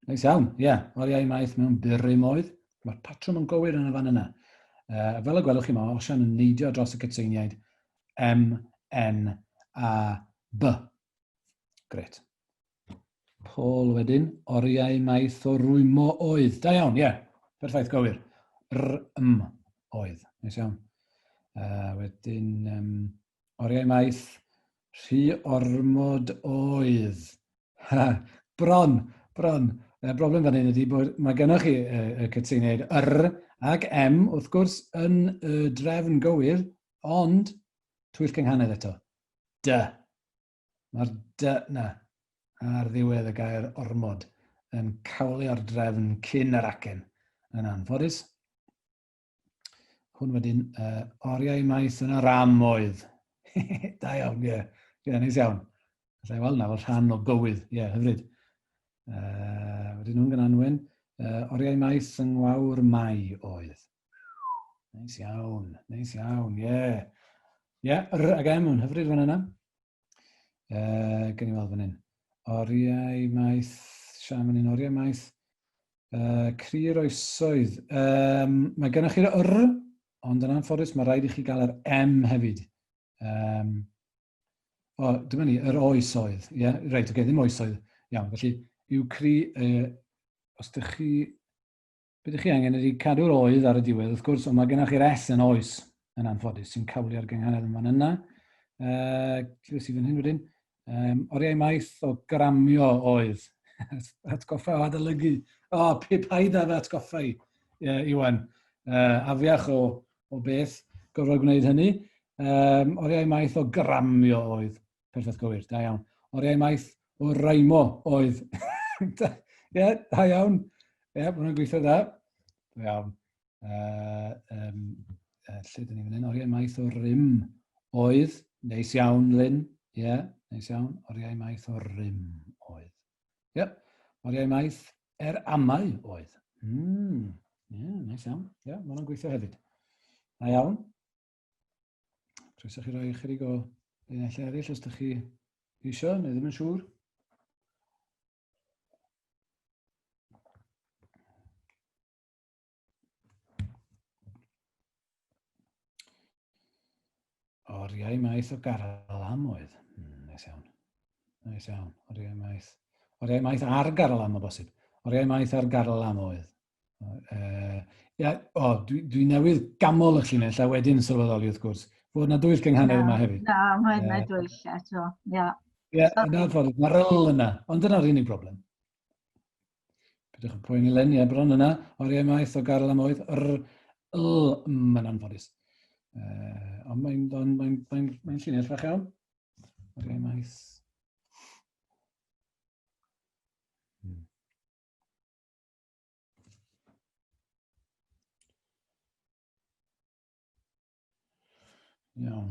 Speaker 1: Neis iawn, ie. Oriau maith mewn byrym oedd. Mae'r patrwm yn gywir yn y fan yna. Fel y gwelwch chi mae Osian yn neidio dros y cytseiniaid M, N a B. Gret. Paul wedyn, oriau maith o rwymo oedd. Da iawn, ie. Perffaith, gywir. Oedd. Neis iawn. Wedyn, oriau maith rhy ormod oedd. Bron. Broblem fan hyn ydy bod mae gennych chi y cytseiniaid ag M, wrth gwrs, yn y drefn gywir, ond twyll cynghanedd eto. Dy. Mae'r dy na ar ddiwedd y gair ormod yn cawlio'r drefn cyn yr acen yn anffodus. Hwn wedyn, oriau maith yn yr am oedd. Da iawn, ie. Ie, neis iawn. Alla i weld na fel rhan o gywydd. Ie, hyfryd. Wedyn nhw'n gynanwen. Oriau maith yng ngwawr mai oedd. Neis iawn, ie. Ie, ag M yn hyfryd fan yna. Gen i weld fan hyn. Oriau maith, siam fan hyn, oriau maith. Crir oesoedd. Mae gennych chi'r ond yn anffodus mae rhaid i chi gael yr M hefyd. Dyma ni, yr oesoedd. Ie, reit, ddim oesoedd. Iawn, felly yw cri, os ydych chi Beth ych chi angen ydy cadw'r oedd ar y diwedd, wrth gwrs, ond mae gennych chi'r S yn oes yn anffodus, sy'n cawlu ar gynghanedd yn fan yna. Clywys i fan hyn wedyn. Oriau maith o gramio oedd. Atgoffa o adolygu. O, paid â fe atgoffa i, Iwan. Afiach o beth gofod gwneud hynny. Oriau maith o gramio oedd. Perffaith gywir, da iawn. Oriau maith o raimo oedd. Ie, da iawn. Ie, mae hwnna'n gweithio da. Da iawn. Lle dyn ni fan hyn? Oriau maith o rym oedd. Neis iawn, Lynn. Ie, neis iawn. Oriau maith o rym oedd. Ie, oriau maith amau oedd. Ie, neis iawn. Ie, mae hwnna'n gweithio hefyd. Da iawn. Croeso chi roi chydig o linellau eraill os ydych chi eisiau, neu ddim yn siŵr. Oriau maith o garalam oedd. Neis iawn. Neis iawn. Oriau maith ar garalam o bosib. Oriau maith ar garalam oedd. Dwi newydd gamol y llinell a wedyn sylweddoli wrth gwrs. Fod yna dwyll gynghanedd yma hefyd.
Speaker 3: Na, mae yna dwyll eto.
Speaker 1: Ie, yna ffordd. Mae ryl yna. Ond dyna'r unig broblem. Bydwch yn poeni len, ie, bron yna. Oriau maith o garalam oedd. Mae'n anffodus. Ond mae'n llinell fach iawn. Oriau maith. Iawn.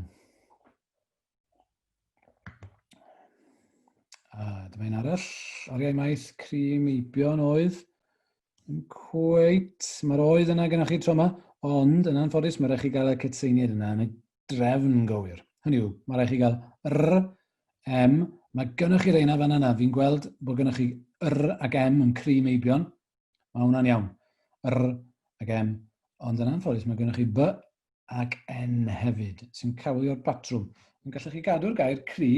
Speaker 1: Dyma un arall. Oriau maith crim eibion oedd. Yn cweit. Mae'r oedd yna gennych chi tro yma. Ond, yn anffodus, mae rhaid chi gael y cytseiniad yna yn y drefn gywir. Hynny yw, mae rhaid chi gael M. Mae gennych chi reina fan yna. Fi'n gweld bod gennych chi ac M yn crim eibion. Mae hwnna'n iawn. Ac M. Ond yn anffodus, mae gennych chi B ac N hefyd, sy'n cawlio'r patrwm. Yn gallech chi gadw'r gair cri.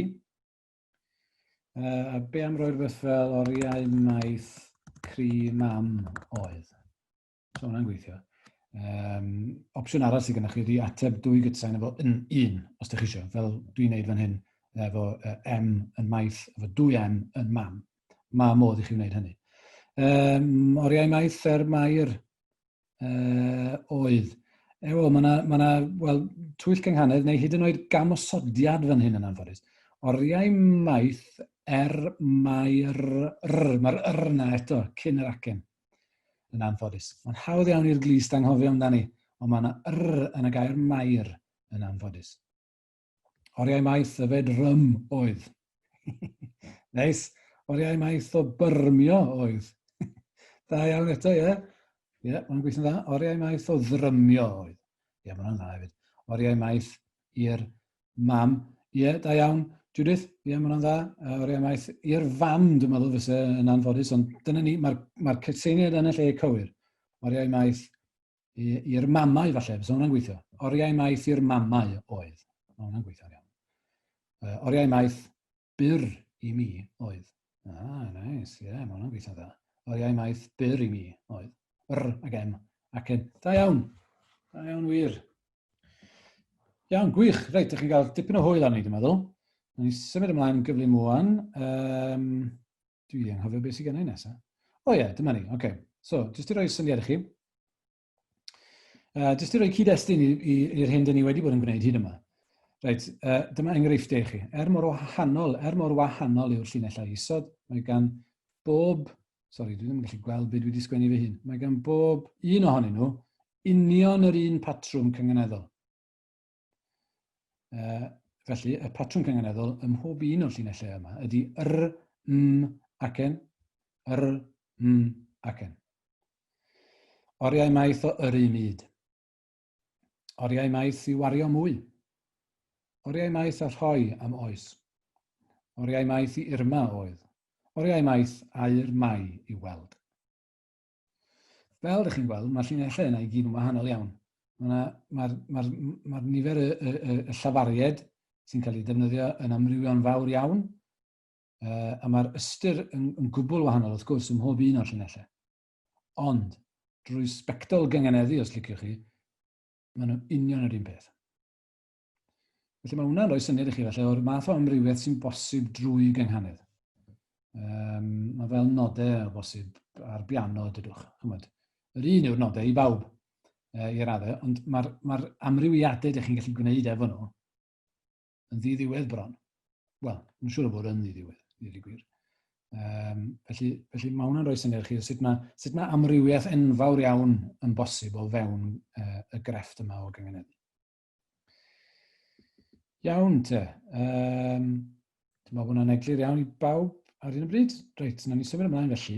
Speaker 1: A be am roi'r beth fel oriau maith cri mam oedd. So hwnna'n gweithio. Opsiwn arall sydd gennych chi ydy ateb dwy gytsain efo yn un, os ydych chi eisiau, fel dwi'n neud fan hyn, efo M yn maith, efo 2M yn mam. Mae modd i chi wneud hynny. Oriau maith mair oedd. Wel, twyll cynghanedd, neu hyd yn oed gamosodiad fan hyn yn anffodus. Oriau maith mair Mae'r yna eto, cyn yr acen, yn anffodus. Mae'n hawdd iawn i'r glist anghofio amdani, ond mae yna yn y gair mair yn anffodus. Oriau maith yfed rym oedd. Neis. Oriau maith o byrmio oedd. Da iawn eto, ie. Ie, mae'n gweithio'n dda. Oriau maith o ddrymio oedd. Ie, mae'n dda hefyd. Oriau maith i'r mam. Ie, da iawn. Judith, ie, mae'n dda. Oriau maith i'r fam, dwi'n meddwl fysa yn anffodus, ond dyna ni, mae'r cytseiniad yn y lle cywir. Oriau maith i'r mamau, falle, fysa hwnna'n gweithio. Oriau maith i'r mamau oedd. Mae hwnna'n gweithio'n iawn. Oriau maith byr i mi oedd. Nice, ie, mae hwnna'n gweithio'n dda. Oriau maith byr i mi oedd. Ac M, ac N. Da iawn. Da iawn wir. Iawn, gwych. Reit, ydych chi'n cael dipyn o hwyl arni, dwi'n meddwl. Ni symud ymlaen yn gyflym mwan. Dwi yn anghofio beth sydd gen i nesaf. O ie, dyma ni. Okay. So, jyst i roi syniad i chi. Jyst i roi cyd-destun i'r hyn dyn ni wedi bod yn gwneud hyd yma. Reit, dyma enghreifftiau i chi. Mor wahanol yw'r llinellau isod, mae gan bob... Sori, dwi ddim yn gallu gweld beth dwi wedi sgwennu fy hun. Mae gan bob un ohonyn nhw union yr un patrwm cyngeneddol. Felly, y patrwm cyngeneddol ym mhob un o'r llinellau yma ydy acen, acen. Oriau maith o yrru myd. Oriau maith i wario mwy. Oriau maith a rhoi am oes. Oriau maith i irma oedd. Oriau maith a'r mai i weld. Fel ydych chi'n gweld, mae'r llinellau yna i gyd yn wahanol iawn. Mae'r nifer y llafariad sy'n cael ei defnyddio yn amrywio'n fawr iawn, a mae'r ystyr yn gwbl wahanol wrth gwrs ym mhob un o'r llinellau. Ond, drwy sbectol gyngeneddu, os liciwch chi, maen nhw'n union yr un peth. Felly mae hwnna'n rhoi syniad i chi felly o'r math o amrywiaeth sy'n bosib drwy gynghanedd. Mae fel nodau o bosib ar biano dydwch. Yr un yw'r nodau i bawb i raddau, ond mae'r amrywiadau ydych chi'n gallu gwneud efo nhw yn ddiddiwedd bron. Wel, yn siŵr o fod yn ddiddiwedd, ddiddi gwir. Felly mae hwnna'n rhoi syniad i chi sut mae amrywiaeth enfawr iawn yn bosib o fewn y grefft yma o gyngeneddu. Iawn te. Dwi'n meddwl bod hwnna'n eglur iawn i bawb ar un o bryd. Reit, nawn ni symud ymlaen felly.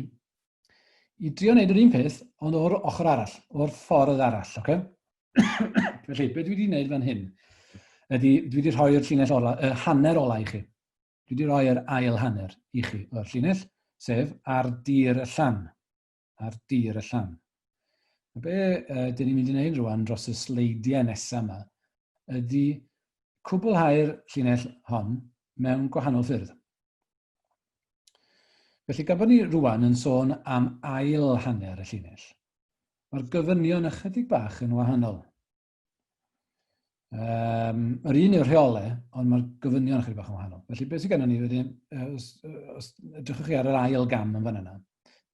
Speaker 1: I drio wneud yr un peth, ond o'r ochr arall, o'r ffordd arall. Okay? Felly, beth dwi wedi wneud fan hyn, ydy dwi wedi rhoi'r llinell hanner ola i chi. Dwi wedi rhoi'r ail hanner i chi o'r llinell, sef ar dir y llan. Ar dir y llan. Be dyn ni'n mynd i wneud rwan dros y sleidiau nesaf yma, ydy cwblhau'r llinell hon mewn gwahanol ffyrdd. Felly, gan bod ni rwan yn sôn am ail hanner y llinell, mae'r gofynion ychydig bach yn wahanol. Yr un yw'r rheolau, ond mae'r gofynion ychydig bach yn wahanol. Felly, beth sydd gennym ni wedi, os edrychwch chi ar yr ail gam yn fan yna,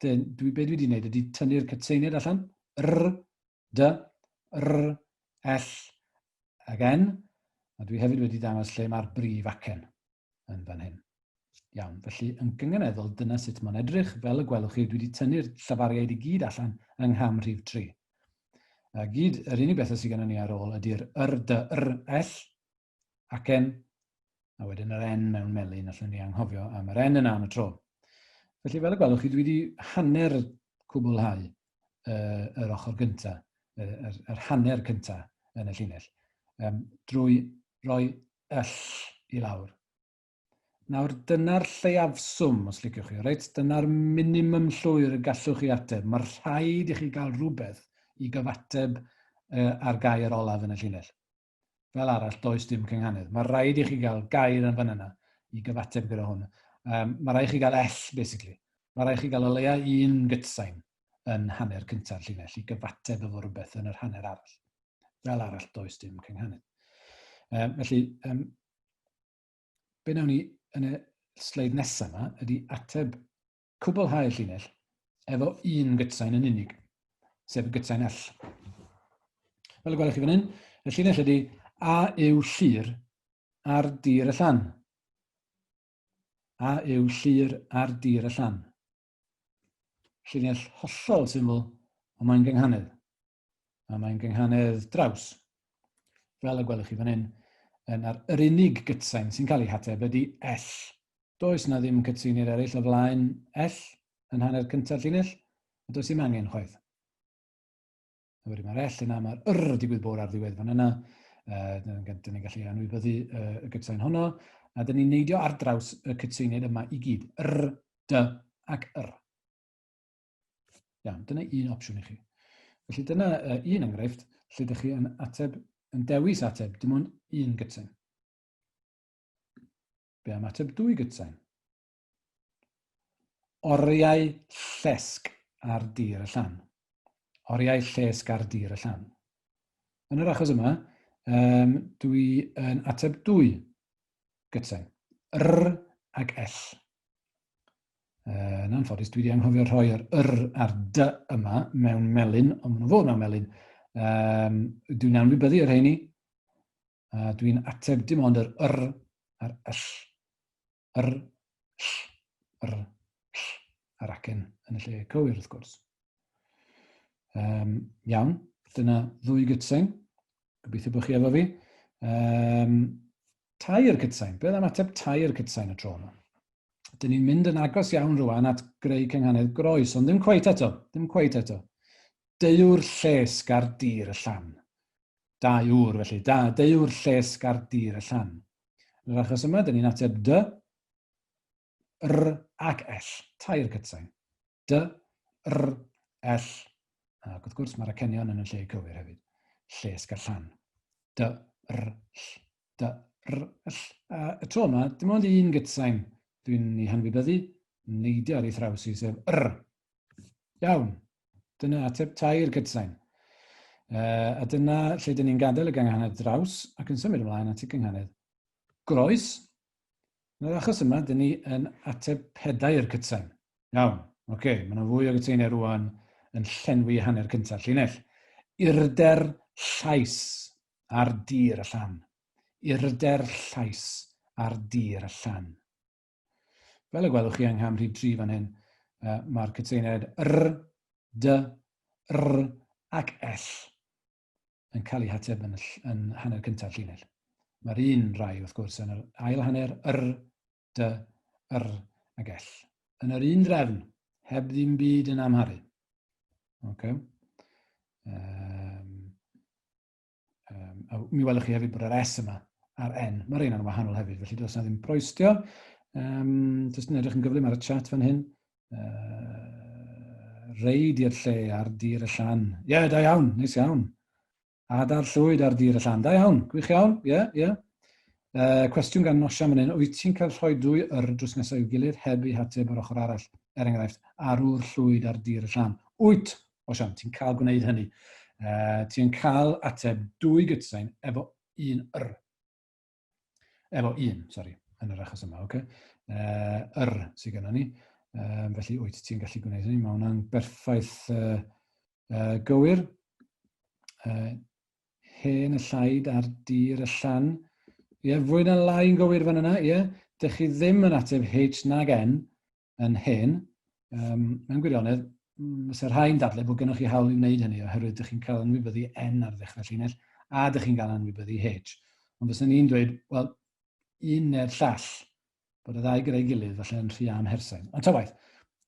Speaker 1: be dwi wedi wneud ydy tynnu'r cytseiniad allan, d, l, ag n, a dwi hefyd wedi dangos lle mae'r brif acen yn fan hyn. Iawn, felly yn gyngeneddol, dyna sut mae'n edrych. Fel y gwelwch chi, dwi wedi tynnu'r llafariaid i gyd allan yng ngham rhif 3. Yr unig beth sydd gennym ni ar ôl ydy'r d, l, acen, a wedyn yr n mewn melyn, allwn ni anghofio am yr n yna am y tro. Felly fel y gwelwch chi, dwi wedi hanner cwblhau yr ochr gyntaf, yr hanner cyntaf yn y llinell, drwy roi l i lawr. Nawr, dyna'r lleiafswm, os liciwch chi, reit? Dyna'r minimum llwyr y gallwch chi ateb. Mae rhaid i chi gael rhywbeth i gyfateb ar gair olaf yn y llinell. Fel arall, does dim cynghanedd. Mae rhaid i chi gael gair yn fan yna i gyfateb gyda hwn. Mae rhaid i chi gael L, basically. Mae rhaid i chi gael o leia un gytsain yn hanner cyntaf llinell i gyfateb efo rhywbeth yn yr hanner arall. Fel arall, does dim cynghanedd. Felly, be wnawn ni yn y sleid nesaf yma ydy ateb cwblhau'r llinell efo un gytsain yn unig, sef y gytsain L. Fel y gwelwch chi fan hyn, y llinell ydy a yw llir ar dir y llan. A yw llir ar dir y llan. Llinell hollol syml, ond mae'n gynghanedd. A mae'n gynghanedd draws. Fel y gwelwch chi fan hyn, yr unig gytsain sy'n cael ei hateb ydy L. Does na ddim cytseiniad eraill o flaen L yn hanner cyntaf llinell, a does ddim angen chwaith. A wedyn mae'r L yna, mae'r digwydd bod ar ddiwedd fan yna. Dyn ni'n gallu anwybyddu y gytsain honno, a dyn ni'n neidio ar draws y cytseiniad yma i gyd. D ac r. Iawn, dyna un opsiwn i chi. Felly dyna un enghraifft lle ydych chi yn dewis ateb dim ond un gytsain. Be am ateb 2 gytsain? Oriau llesg ar dir y llan. Oriau llesg ar dir y llan. Yn yr achos yma, dwi yn ateb 2 gytsain. R ag L. Yn anffodus, dwi wedi anghofio rhoi'r a'r d yma mewn melyn, ond maen nhw fod mewn melyn. Dwi'n anwybyddu yr heini. Dwi'n ateb dim ond yr a'r l. A'r acen yn y lle cywir, wrth gwrs. Iawn, dyna 2 gytsain. Gobeithio bod chi efo fi. Tair cytsain. Beth am ateb tair cytsain y tro yma? Dyn ni'n mynd yn agos iawn rwan at greu cynghanedd groes, ond ddim cweit eto. Deuwr llesg ar dir y llan. Deuwr, felly. Deuwr llesg ar dir y llan. Yn yr achos yma, dyn ni'n ateb d, r ac l. Tair cytsain. D, r, l. Ac wrth gwrs, mae'r acenion yn y lle cywir hefyd. Llesg ar llan. D, r, l. D, r, l. Y tro yma, dim ond un gytsain dwi'n ei hanwybyddu, neidio ar ei thraws i, sef r. Iawn. Dyna ateb tair gytsain. A dyna lle dyn ni'n gadael y gynghanedd draws ac yn symud ymlaen at y gynghanedd groes. Yn yr achos yma, dyn ni yn ateb pedair gytsain. Iawn, oce, mae yna fwy o gytsainau rwan yn llenwi hanner cyntaf llinell. Urder llais ar dir y llan. Urder llais ar dir y llan. Fel y gwelwch chi yng nghamryd 3 fan hyn, mae'r cytseiniad d, ac ell yn cael eu hateb yn hanner cyntaf llinell. Mae'r un rai, wrth gwrs, yn yr ail hanner d, ac ell. Yn yr un drefn, heb ddim byd yn amharu. Okay. Mi welwch chi hefyd bod yr S yma a'r N. Mae'r un yn wahanol hefyd, felly does na ddim proestio. Just yn edrych yn gyflym ar y chat fan hyn. Reid i'r lle ar dir y llan. Ie, da iawn, neis iawn. Adar llwyd ar dir y llan. Da iawn, gwych iawn. Ie. Cwestiwn gan Nosia fan hyn. Wyt ti'n cael rhoi dwy drws nesaf i'w gilydd heb eu hateb ar ochr arall? Er enghraifft, arwr llwyd ar dir y llan. Wyt, Osian, ti'n cael gwneud hynny. Ti'n cael ateb dwy gytsain efo un Efo un, sori, yn yr achos yma, oce? Sydd gennym ni. Felly, wyt ti'n gallu gwneud hynny. Mae hwnna'n berffaith gywir. Hen y llaid ar dir y llan. Ie, fwy na lai'n gywir fan yna, ie. Dych chi ddim yn ateb H nag N yn hen. Mewn gwirionedd, fysa'r rhai'n dadlau bod gennych chi hawl i wneud hynny oherwydd dych chi'n cael anwybyddu N ar ddechrau llinell a dych chi'n cael anwybyddu H. Ond fysa ni'n dweud, wel, un neu'r llall, bod y ddau gyda'i gilydd falle yn rhy amhersain. Ond ta waith,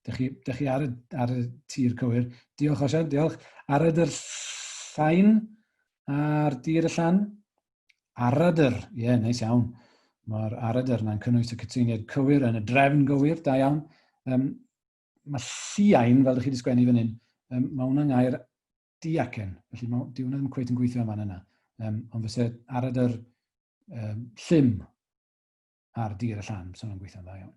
Speaker 1: dych chi ar y tir cywir. Diolch Osian, diolch. Aradyr llain ar dir y llan. Aradyr, ie, neis iawn. Mae'r aradyr yna'n cynnwys y cytseiniad cywir yn y drefn gywir, da iawn. Mae lliain, fel ydych chi wedi sgwennu fan hyn, mae hwnna'n gair diacen. Felly di hwnna'n cweit yn gweithio fan yna. Ond fyse aradyr llym ar dir y llan, so hwnna'n gweithio'n dda iawn.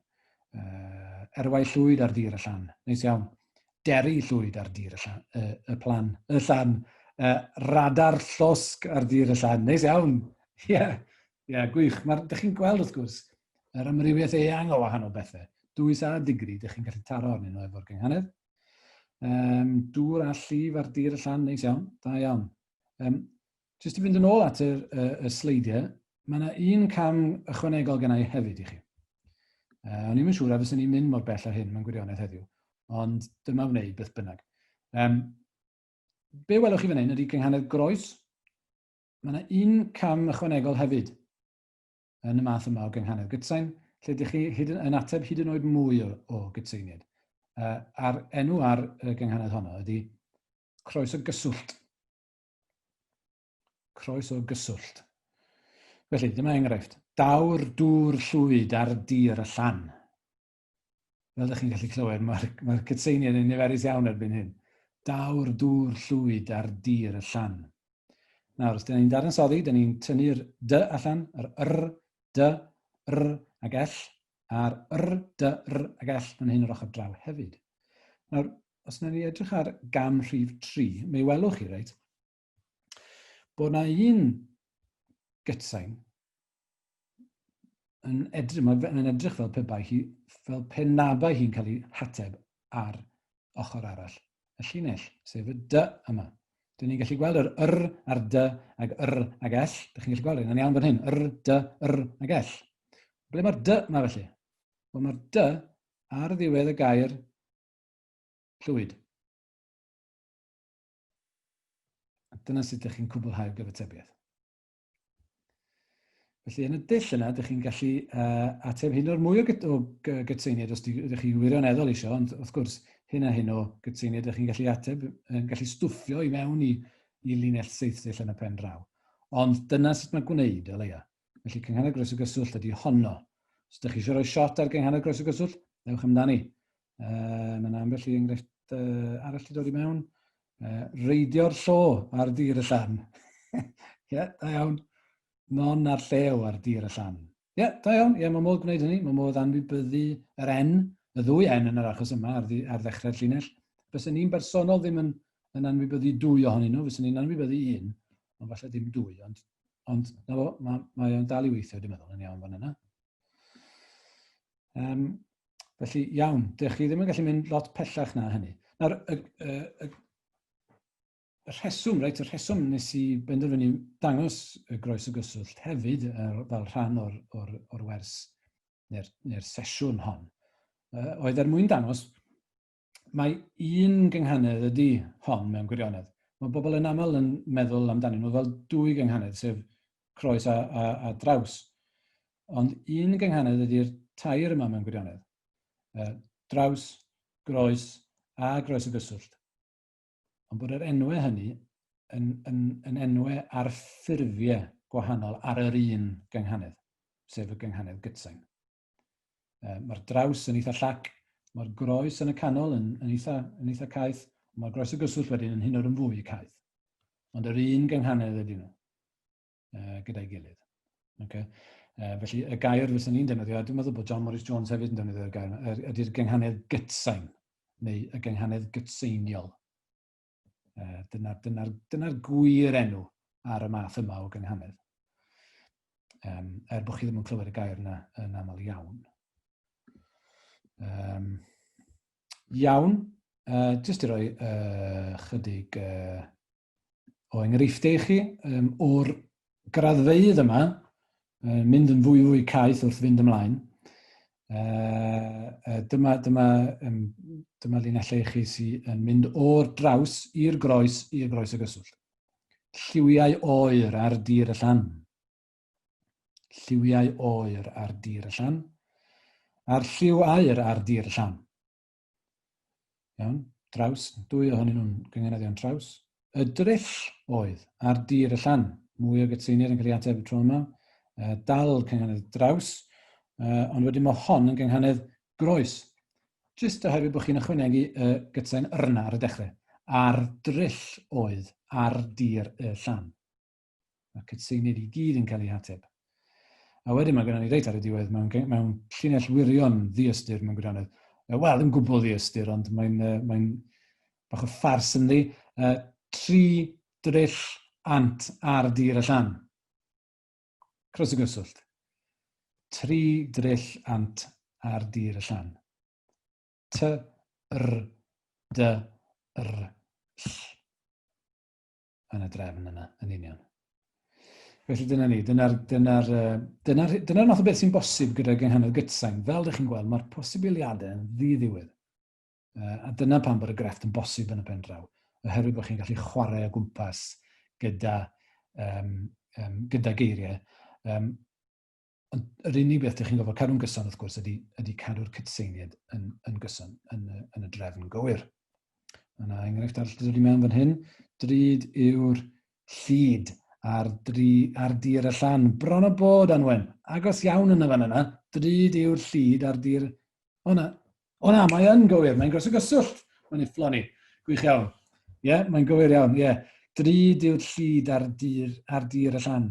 Speaker 1: Erwau llwyd ar dir y llan, neis iawn. Deri llwyd ar dir y llan. Radar llosg ar dir y llan, neis iawn. Ie, gwych. Dych chi'n gweld wrth gwrs yr amrywiaeth eang o wahanol bethau. Dwys a digri, dych chi'n gallu taro arnyn nhw efo'r gynghanedd. Dŵr a llif ar dir y llan, neis iawn, da iawn. Jyst i fynd yn ôl at y sleidiau, mae yna un cam ychwanegol gennau hefyd i chi. O'n i'n siŵr a fyswn ni'n mynd mor bell a hyn mewn gwirionedd heddiw, ond dyma wneud beth bynnag. Be welwch chi fan hyn ydy gynghanedd groes. Mae yna un cam ychwanegol hefyd yn y math yma o gynghanedd gytsain, lle ydych chi yn ateb hyd yn oed mwy o gytseiniad. A'r enw ar y gynghanedd honno ydy croes o gyswllt. Croes o gyswllt. Felly, dyma enghraifft. Dawr dŵr llwyd ar dir y llan. Fel ydych chi'n gallu clywed, mae'r cytseiniad yn niferus iawn erbyn hyn. Dawr dŵr llwyd ar dir y llan. Nawr, os dyn ni'n dadansoddi, dyn ni'n tynnu'r dy allan, yr d, ag ell, a'r d, ag ell yn hyn o'r ochr draw hefyd. Nawr, os yna ni edrych ar gam rhif 3, mi welwch chi, reit, bod yna un gytsain yn edrych fel pe nabau hi'n cael ei hateb ar ochr arall y llinell, sef y dy yma. Dyn ni'n gallu gweld yr a'r dy ag ag ell. Dych chi'n gallu gweld yn iawn fan hyn. D, ag ell. Ble mae'r dy yma felly? Wel, mae'r dy ar ddiwedd y gair llwyd. Dyna sut ydych chi'n cwblhau'r gyfatebiaeth. Felly, yn y dull yna, ydych chi'n gallu ateb hyn o'r mwy o gytseiniad os ydych chi wirioneddol eisiau, ond wrth gwrs, hyn a hyn o gytseiniad ydych chi'n gallu ateb, yn gallu stwffio i mewn i linell seithdill yn y pen draw. Ond dyna sut mae gwneud o leia. Felly, cynghanedd groes o gyswllt ydy honno. Os ydych chi eisiau rhoi shot ar gynghanedd groes o gyswllt, ewch amdani. Mae'n ambell i enghraifft arall i dod i mewn. Reidio'r llo ar dir y llan. Da iawn. Non ar llew ar dir y llan. Da iawn. Mae modd gwneud hynny. Mae modd anwybyddu yr N, y ddwy N yn yr achos yma ar ddechrau'r llinell. Bysa ni'n bersonol ddim yn yn anwybyddu 2 ohonyn nhw, fyswn ni'n anwybyddu 1, ond falle dim 2, ond na fo, mae o'n dal i weithio, dwi'n meddwl, yn iawn fan yna. Felly, iawn, dych chi ddim yn gallu mynd lot pellach na hynny. Nawr, y rheswm nes i benderfynu dangos y groes y gyswllt hefyd fel rhan o'r wers neu'r sesiwn hon, oedd mwyn dangos mae un gynghanedd ydy hon mewn gwirionedd. Mae bobl yn aml yn meddwl amdanyn nhw fel 2 gynghanedd, sef croes a draws. Ond un gynghanedd ydy'r tair yma mewn gwirionedd. Draws, groes a groes y gyswllt. Ond bod yr enwau hynny yn enwau ar ffurfiau gwahanol ar yr un gynghanedd, sef y gynghanedd gytsain. Mae'r draws yn eitha llac, mae'r groes yn y canol yn eitha caeth, mae'r groes y gyswllt wedyn yn hyn o'r yn fwy caeth. Ond yr un gynghanedd ydyn nhw gyda'i gilydd. Okay? Felly y gair fysa ni'n defnyddio, dwi'n meddwl bod John Morris Jones hefyd yn defnyddio'r gair, ydy'r gynghanedd gytsain, neu y gynghanedd gytseiniol. Dyna'r gwir enw ar y math yma o gynghanedd. Bod chi ddim yn clywed y gair yna yn aml iawn. Iawn, jyst i roi chydig o enghreifftiau i chi o'r graddfeydd yma, mynd yn fwy caeth wrth fynd ymlaen. Dyma linellau i chi sy'n mynd o'r draws i'r groes y gyswllt. Lliwiau oer ar dir y llan. Lliwiau oer ar dir y llan. A'r lliw aer ar dir y llan. Iawn, draws, 2 ohonyn nhw'n gyngeneddion traws. Y dryll oedd ar dir y llan. Mwy o gytseiniad yn cael ei ateb tro yma. Dal gynghanedd draws, ond wedyn mae hon yn gynghanedd groes. Jyst oherwydd bod chi'n ychwanegu gytsain yrna ar y dechrau. A'r dryll oedd ar dir y llan. Mae cytseiniad i gyd yn cael ei ateb. A wedyn mae gennym ni reit ar y diwedd mewn llinell wirion ddiystur mewn gwirionedd. Wel, ddim gwbl ddiystur, ond mae'n bach o ffars yn ddi. 3 dryll ant ar dir y llan. Croes y gyswllt. 3 dryll ant ar dir y llan. T, r, d, r, ll. Yn y drefn yna, yn union. Felly dyna ni. Dyna'r math o beth sy'n bosib gyda gynghanedd gytsain. Fel ydych chi'n gweld, mae'r posibiliadau yn ddiddiwedd. A dyna pan bod y grefft yn bosib yn y pen draw. Oherwydd bod chi'n gallu chwarae o gwmpas gyda geiriau. Yr unig beth ydych chi'n gofod cadw'n gyson, wrth gwrs, ydy cadw'r cytseiniad yn gyson yn y drefn gywir. Yna enghraifft arall dydw i mewn fan hyn. Drud yw'r llid ar dir y llan. Bron o bod, Anwen. Agos iawn yn y fan yna. Drud yw'r llid ar dir... O na, mae yn gywir. Mae'n gros y gyswllt. Mae'n efflo ni. Gwych iawn. Mae'n gywir iawn. Drud yw'r llid ar dir y llan.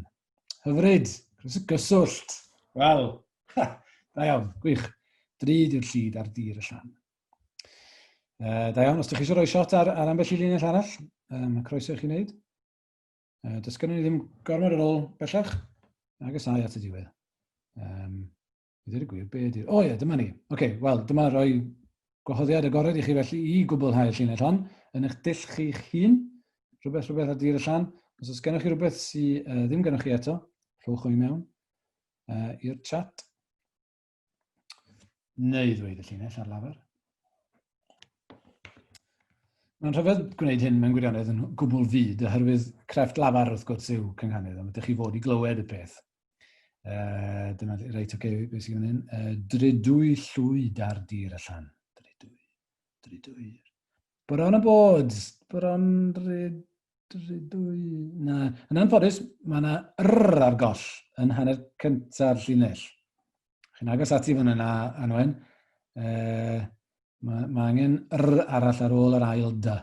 Speaker 1: Hyfryd. Gros y gyswllt. Wel, da iawn. Gwych. Drud yw'r llid ar dir y llan. Da iawn, os ydych chi eisiau rhoi shot ar ambell i linell arall, mae croeso i chi wneud. Does gen i ddim gormod ar ôl bellach, agosau at y diwedd. Bydd gwir, be ydy'r... O ie, dyma ni. Wel, dyma roi gwahoddiad agored i chi felly i gwblhau'r llinell hon, yn eich dull chi'ch hun, rhywbeth ar dir y llan. Os oes gennych chi rhywbeth sydd ddim gennych chi eto, rhowch o i mewn i'r chat. Neu ddweud y llinell ar lafar. Mae'n rhyfedd gwneud hyn mewn gwirionedd yn gwbl fyd, oherwydd crefft lafar wrth gwrs yw cynghanedd, ond ydych chi fod i glywed y peth. Dyna reit, beth sy'n gwneud hyn. Drydwy llwyd ar dir y llan. Drydwy. Bron o bod. Bron drydwy. Na. Yn anffodus, mae yna r ar goll yn hanner cynta'r llinell. Chi'n agos ati fan yna, Anwen. Mae angen r arall ar ôl yr ail dy.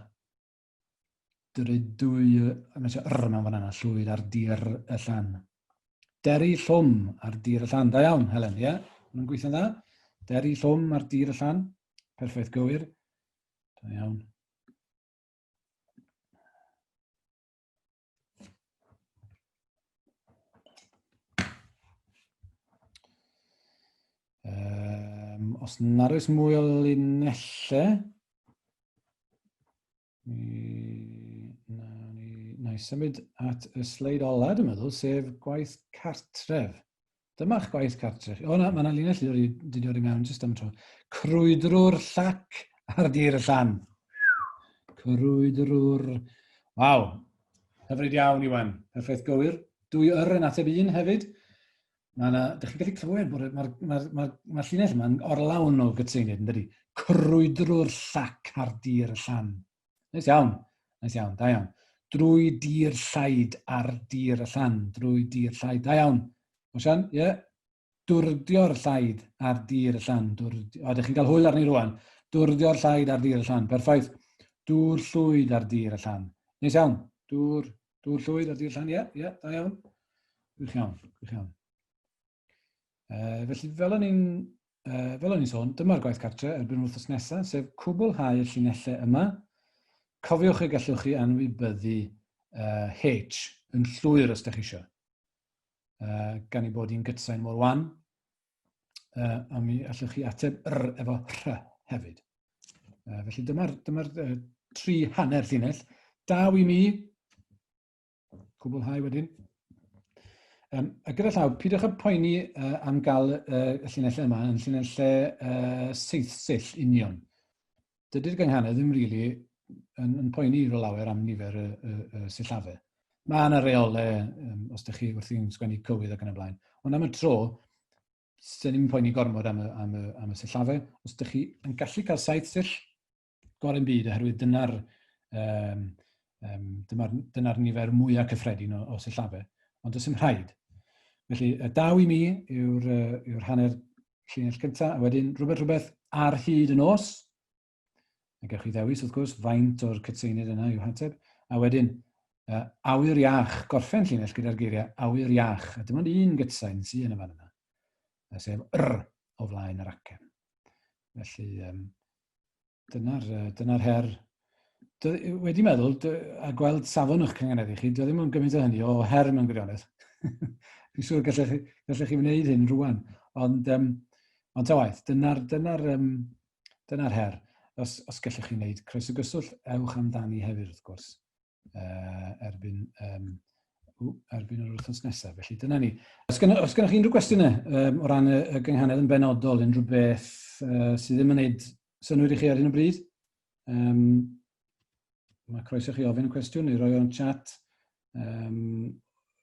Speaker 1: Drydwy, mae eisiau r mewn fan yna, llwyd ar dir y llan. Deri llwm ar dir y llan. Da iawn, Helen, ie? Mae'n gweithio'n dda. Deri llwm ar dir y llan. Perffaith gywir. Da iawn. os nad oes mwy o linellau, na i symud at y sleid ola, dwi'n meddwl, sef gwaith cartref. Dyma'ch gwaith cartref. O na, mae yna linell wedi dod i mewn jyst am tro. Crwydrwr llac ar dir y llan. Crwydrwr... Waw, hyfryd iawn Iwan. Perffaith gywir. 2 yn ateb 1 hefyd. Dych chi'n gallu clywed bod mae'r llinell yma'n orlawn o gytseiniad, yn dydi? Crwydrwr llac ar dir y llan. Nice iawn, da iawn. Drwy dir llaid ar dir y llan. Drwy dir llaid, da iawn. Osian, ie? Dwrdio'r llaid ar dir y llan. Ydych chi'n cael hwyl arni rwan. Dwrdio'r llaid ar dir y llan. Perffaith. Dŵr llwyd ar dir y llan. Nice iawn. Dŵr llwyd ar dir y llan, ie, da iawn. Gwych iawn. Felly, fel o'n i'n sôn, dyma'r gwaith cartre erbyn wrthnos nesaf, sef cwblhau y llinellau yma. Cofiwch y gallwch chi anwybyddu H yn llwyr os ydych chi eisiau. Gan i bod i'n gytsain mor wan. A mi allwch chi ateb R efo R hefyd. Felly dyma'r 3 hanner llinell. Daw i mi. Cwblhau wedyn. A gyda llaw, pidwch y poeni am gael y llinellau yma yn llinellau seithsill union. Dydy'r gynghanedd ddim rili yn poeni i'r lawer am nifer y sillafau. Mae yna reolau os ydych chi wrthi'n sgwennu cywydd ac yn y blaen. Ond am y tro, sy'n ni'n poeni gormod am y sillafau. Os ydych chi yn gallu cael 7 sill, gorau'n byd, oherwydd dyna'r nifer mwyaf cyffredin o sillafau. Ond does dim rhaid. Felly, daw i mi yw'r hanner llinell cyntaf, a wedyn rhywbeth ar hyd y nos. A gewch chi ddewis, wrth gwrs, faint o'r cytseiniad yna i'w hateb. A wedyn, awyr iach, gorffen llinell gyda'r geiriau awyr iach. A dyma'n un gytsain sy'n yn y fan yna. Sef R o flaen yr acen. Felly, dyna'r her. Wedi meddwl, a gweld safon o'ch cyngeneddu chi, doedd ddim yn gymaint o hynny o her mewn gwirionedd. Fi'n siŵr gallech chi wneud hyn rwan. Ond ta waith, dyna'r her. Os gallech chi wneud croeso gyswllt, ewch amdani hefyd wrth gwrs. Erbyn yr wythnos nesaf. Felly dyna ni. Os gennych chi unrhyw gwestiynau o ran y gynghanedd yn benodol, unrhyw beth sydd ddim yn gwneud synwyr i chi ar hyn o bryd, mae croeso chi ofyn y cwestiwn neu roi o'n chat.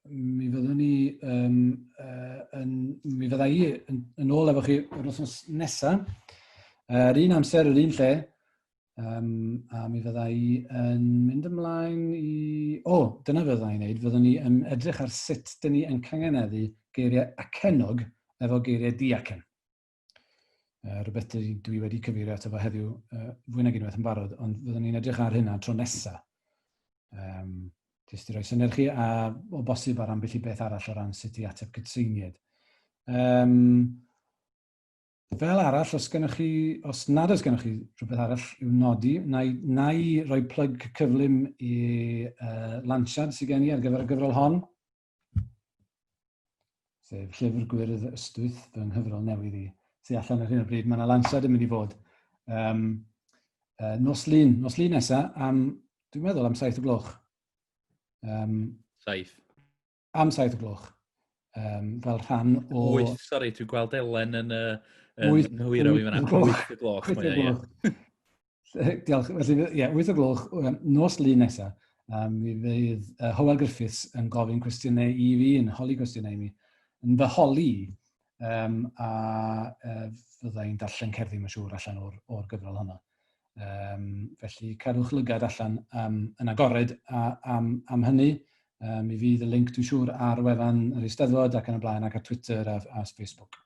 Speaker 1: Mi fydda i yn ôl efo chi yr wythnos nesaf. Yr un amser, yr un lle, a mi fydda i yn mynd ymlaen i... dyna fydda i'n neud. Fyddwn ni yn edrych ar sut dyn ni yn cangeneddu geiriau acenog efo geiriau diacen. Rhywbeth dwi wedi cyfeirio ato fo heddiw fwy nag unwaith yn barod, ond fyddwn ni'n edrych ar hynna tro nesaf. Jyst i roi syniad chi, a o bosib ar ambell i beth arall o ran sut i ateb cytseiniad. Fel arall, os nad oes gennych chi rhywbeth arall i'w nodi, na i roi plug cyflym i Lansiad sydd gen i ar gyfer y gyfrol hon. Sef llyfr gwyrdd ystwyth fy nghyfrol newydd i sydd allan ar hyn o bryd. Mae yna Lansiad yn mynd i fod. Nos Lun nesaf, dwi'n meddwl am 7:00.
Speaker 2: 7.
Speaker 1: Am 7:00. Fel rhan o...
Speaker 2: 8, sori, dwi'n gweld Elen yn hwyro fi fyna. 8:00.
Speaker 1: Diolch. Felly, 8:00, nos Lun nesaf. Mi fydd Hywel Griffiths yn gofyn cwestiynau i fi, yn holi cwestiynau i mi, yn fy holi, a fydda i'n darllen cerddi, mae'n siŵr, allan o'r gyfrol hwnna. Felly, cadwch lygad allan yn agored am hynny. Mi fydd y link, dwi'n siŵr, ar wefan yr Eisteddfod ac yn y blaen, ac ar Twitter a Facebook.